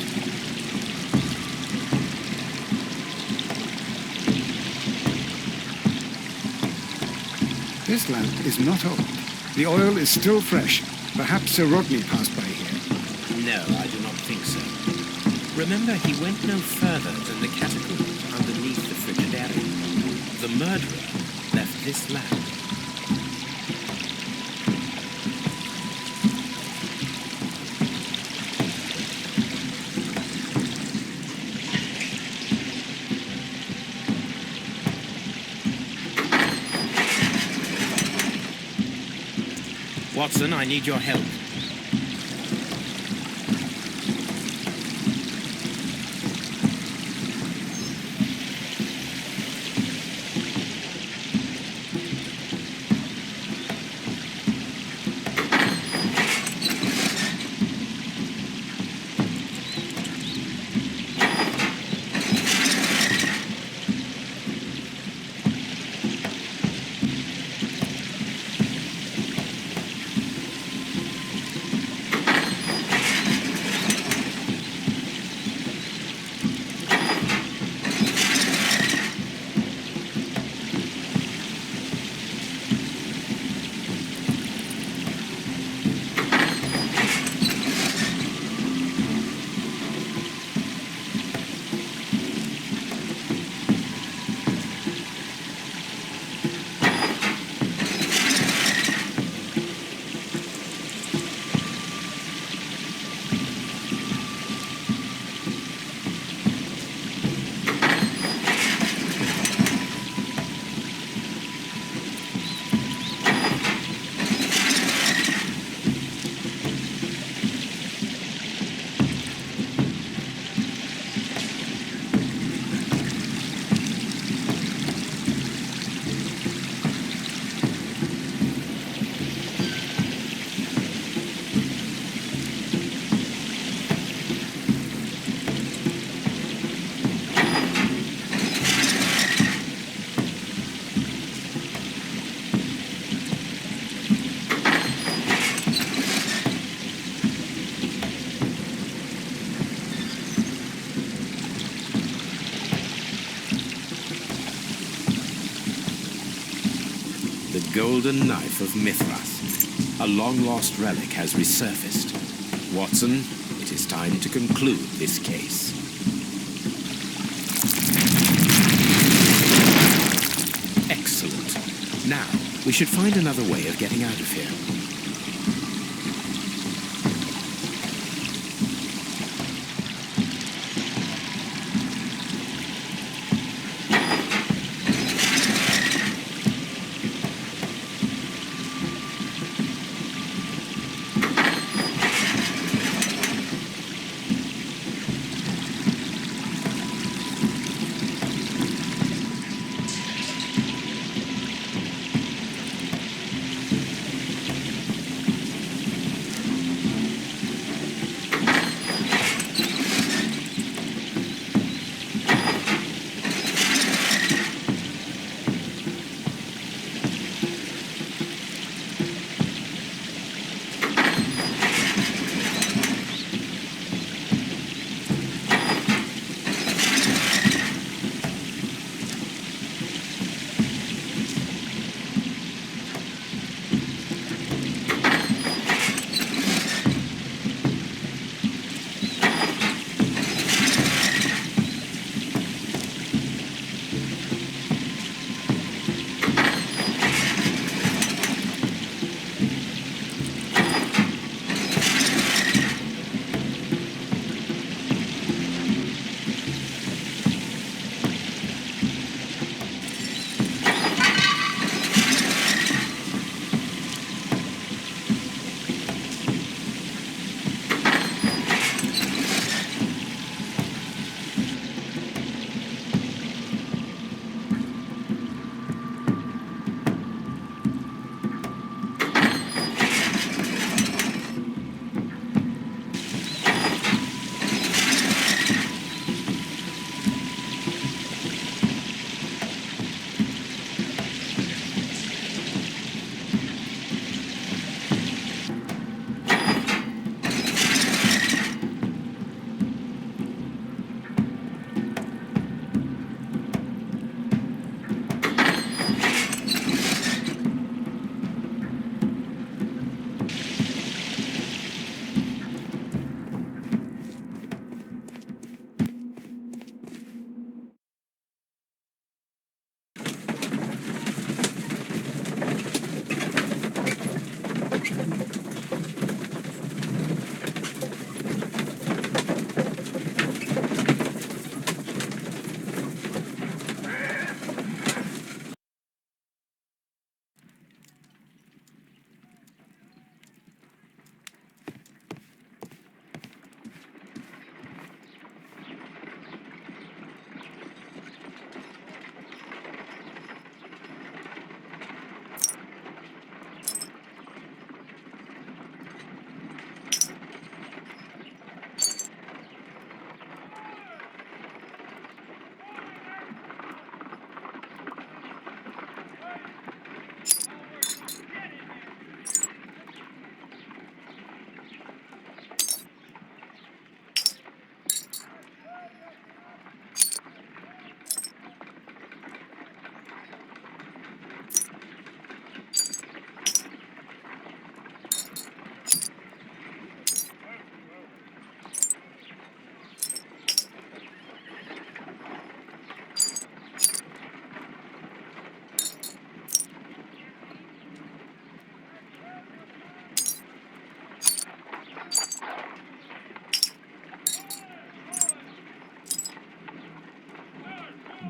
This lamp is not old. The oil is still fresh. Perhaps Sir Rodney passed by here. No, I do not think so. Remember, he went no further than the catacombs underneath the frigidarium. The murderer left this lamp. Watson, I need your help. The golden knife of Mithras. A long-lost relic has resurfaced. Watson, it is time to conclude this case. Excellent. Now, we should find another way of getting out of here.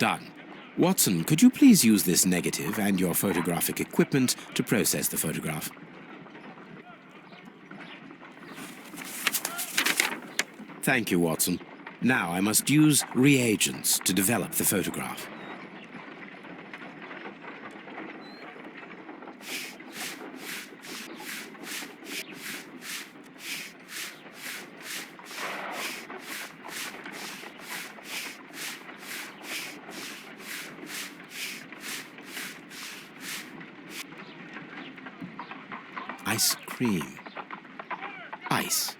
Done. Watson, could you please use this negative and your photographic equipment to process the photograph? Thank you, Watson. Now I must use reagents to develop the photograph. Ice cream. Ice.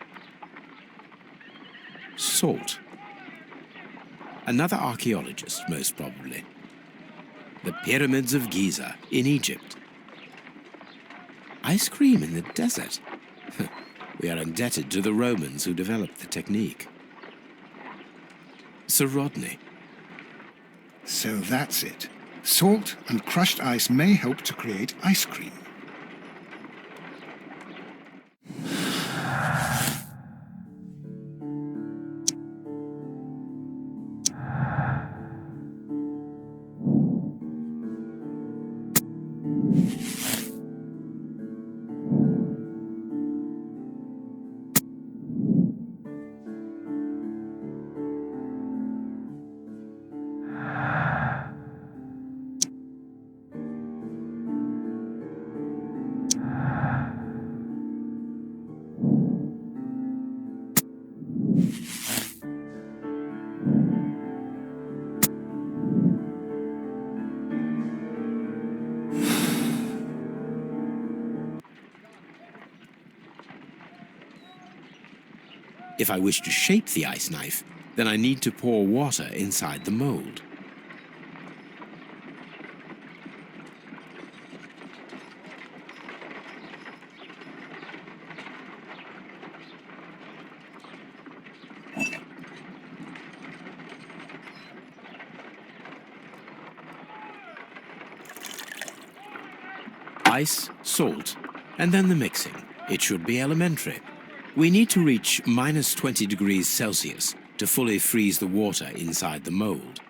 Salt. Another archaeologist, most probably. The pyramids of Giza in Egypt. Ice cream in the desert. We are indebted to the Romans who developed the technique. Sir Rodney. So that's it. Salt and crushed ice may help to create ice cream. If I wish to shape the ice knife, then I need to pour water inside the mold. Ice, salt, and then the mixing. It should be elementary. We need to reach minus 20 degrees Celsius to fully freeze the water inside the mold.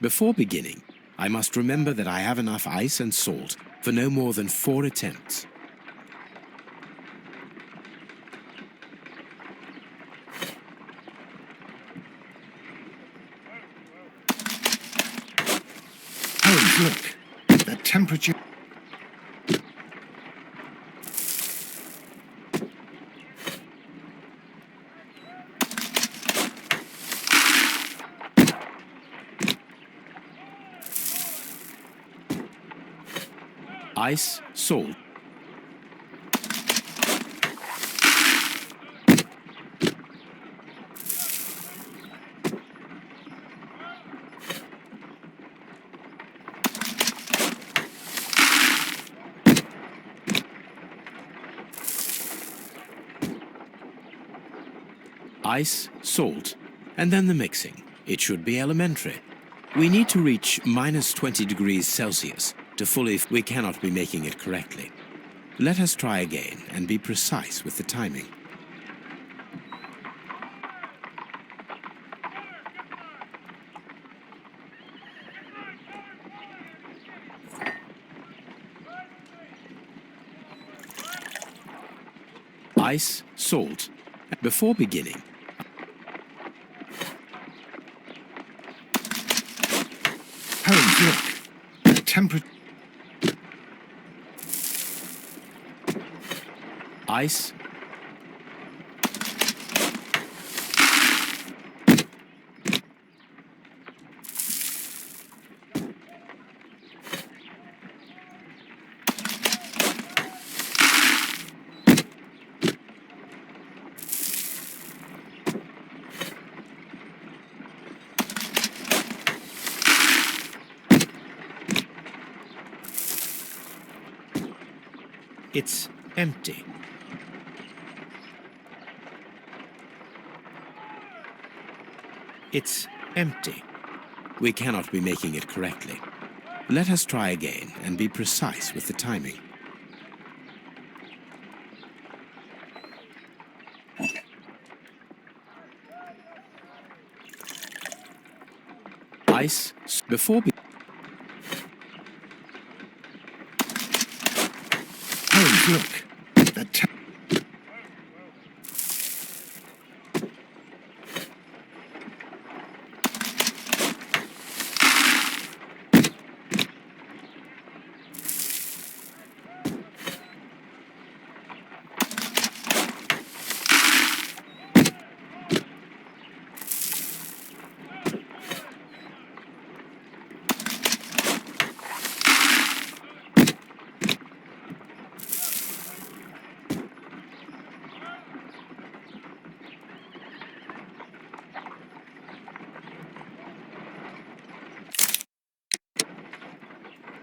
Before beginning, I must remember that I have enough ice and salt for no more than 4 attempts. Oh, look. The temperature... Ice, salt. Ice, salt, and then the mixing. It should be elementary. We need to reach minus 20 degrees Celsius to fully... We cannot be making it correctly. Let us try again and be precise with the timing. Ice, salt. Before beginning, Oh, look. The temperature... ice, it's empty. It's empty. We cannot be making it correctly. Let us try again and be precise with the timing. ice before... Holmes, look. That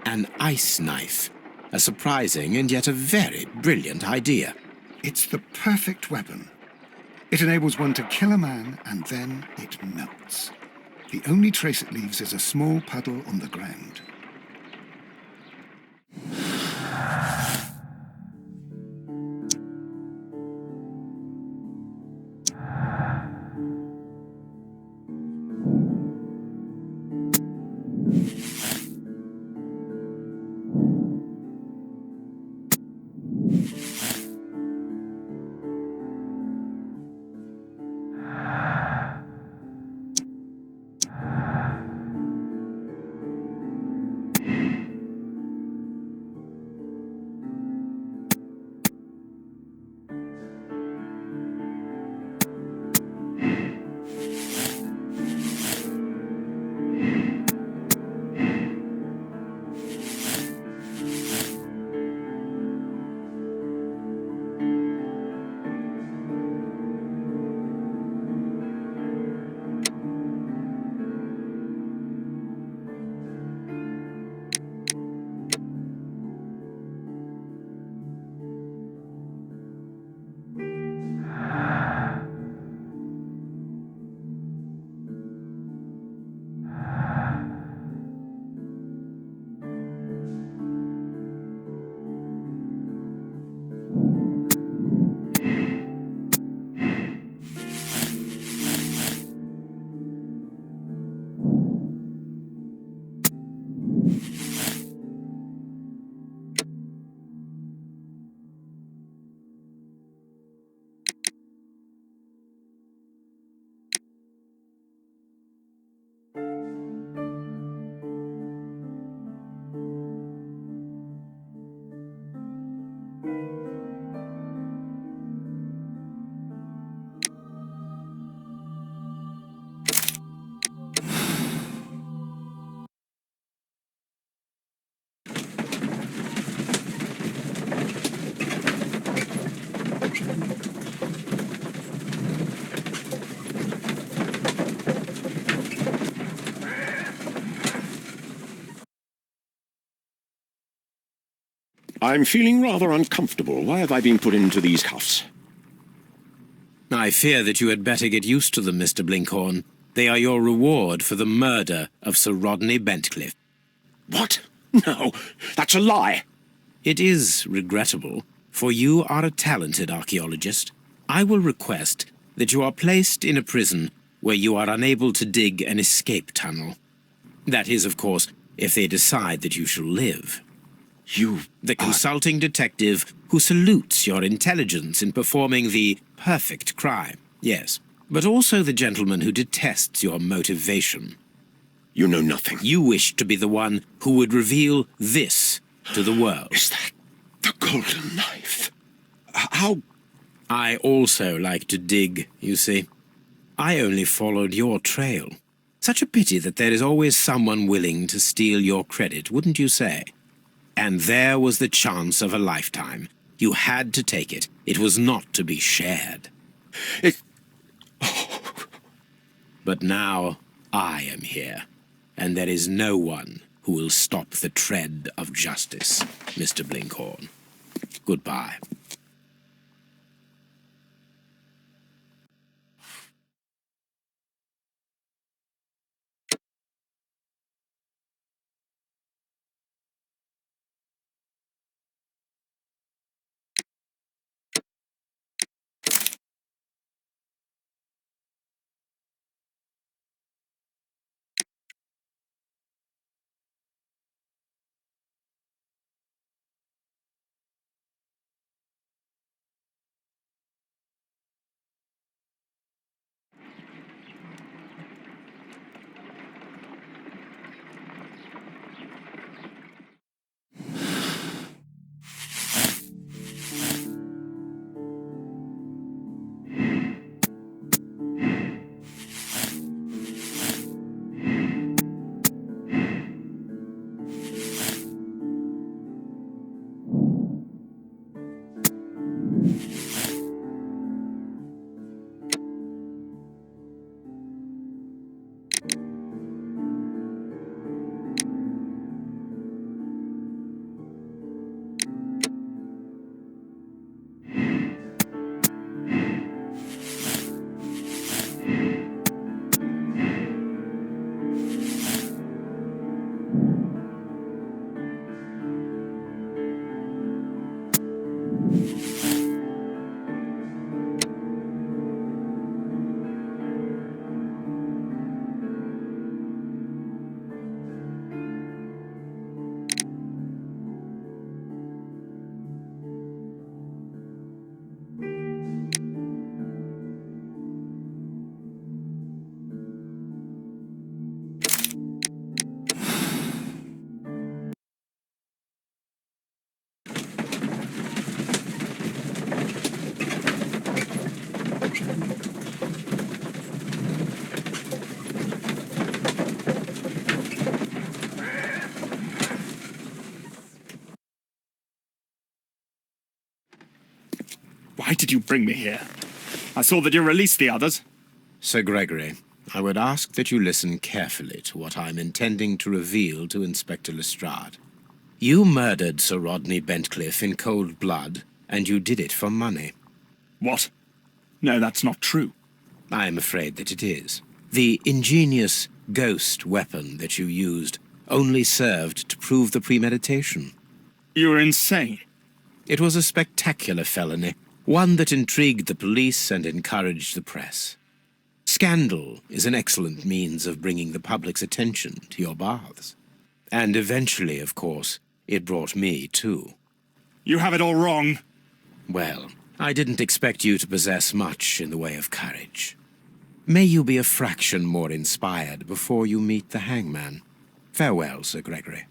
An ice knife. A surprising and yet a very brilliant idea. It's the perfect weapon. It enables one to kill a man, and then it melts. The only trace it leaves is a small puddle on the ground. I'm feeling rather uncomfortable. Why have I been put into these cuffs? I fear that you had better get used to them, Mr. Blinkhorn. They are your reward for the murder of Sir Rodney Bentcliffe. What? No, that's a lie. It is regrettable, for you are a talented archaeologist. I will request that you are placed in a prison where you are unable to dig an escape tunnel. That is, of course, if they decide that you shall live. The consulting detective who salutes your intelligence in performing the perfect crime, yes, but also the gentleman who detests your motivation. You know nothing. You wish to be the one who would reveal this to the world. Is that the golden knife? How? I also like to dig, you see. I only followed your trail. Such a pity that there is always someone willing to steal your credit, wouldn't you say? And there was the chance of a lifetime. You had to take it. It was not to be shared. But now I am here, and there is no one who will stop the tread of justice, Mr. Blinkhorn. Goodbye. Why did you bring me here? I saw that you released the others. Sir Gregory, I would ask that you listen carefully to what I'm intending to reveal to Inspector Lestrade. You murdered Sir Rodney Bentcliffe in cold blood, and you did it for money. What? No, that's not true. I am afraid that it is. The ingenious ghost weapon that you used only served to prove the premeditation. You're insane. It was a spectacular felony, one that intrigued the police and encouraged the press. Scandal is an excellent means of bringing the public's attention to your baths. And eventually, of course, it brought me too. You have it all wrong. Well, I didn't expect you to possess much in the way of courage. May you be a fraction more inspired before you meet the hangman. Farewell, Sir Gregory.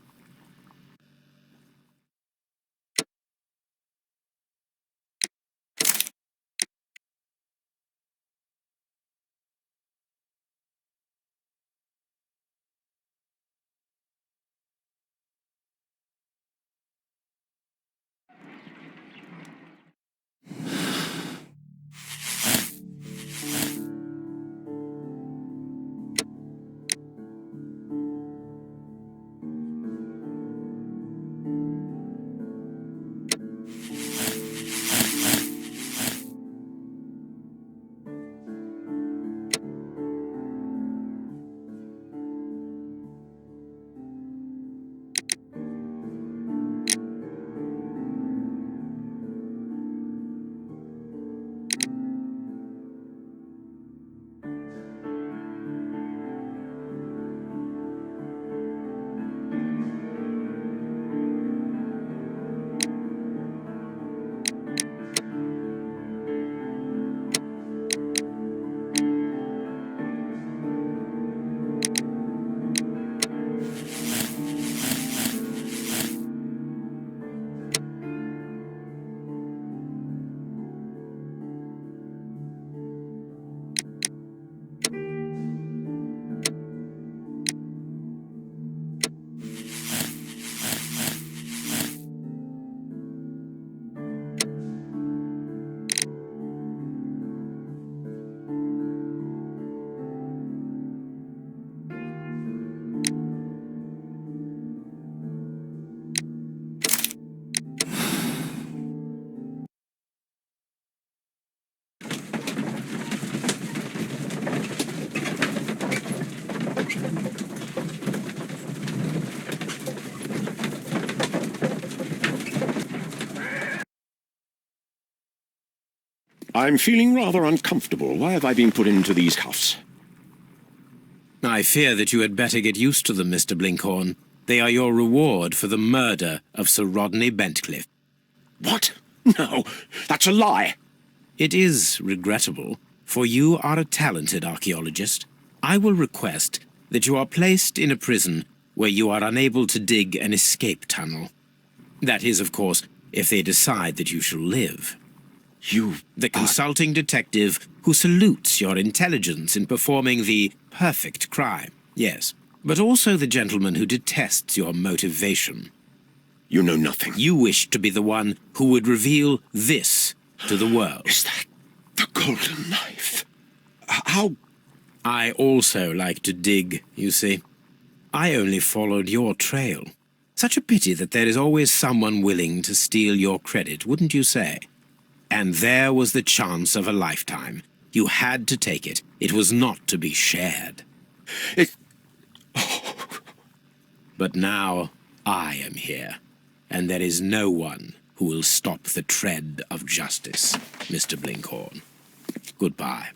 I'm feeling rather uncomfortable. Why have I been put into these cuffs? I fear that you had better get used to them, Mr. Blinkhorn. They are your reward for the murder of Sir Rodney Bentcliffe. What? No, that's a lie. It is regrettable, for you are a talented archaeologist. I will request that you are placed in a prison where you are unable to dig an escape tunnel. That is, of course, if they decide that you shall live. You... The consulting detective who salutes your intelligence in performing the perfect crime, yes, but also the gentleman who detests your motivation. You know nothing. You wish to be the one who would reveal this to the world. Is that the golden knife? How... I also like to dig, you see. I only followed your trail. Such a pity that there is always someone willing to steal your credit, wouldn't you say? And there was the chance of a lifetime. You had to take it. It was not to be shared. But now I am here, and there is no one who will stop the tread of justice, Mr. Blinkhorn. Goodbye.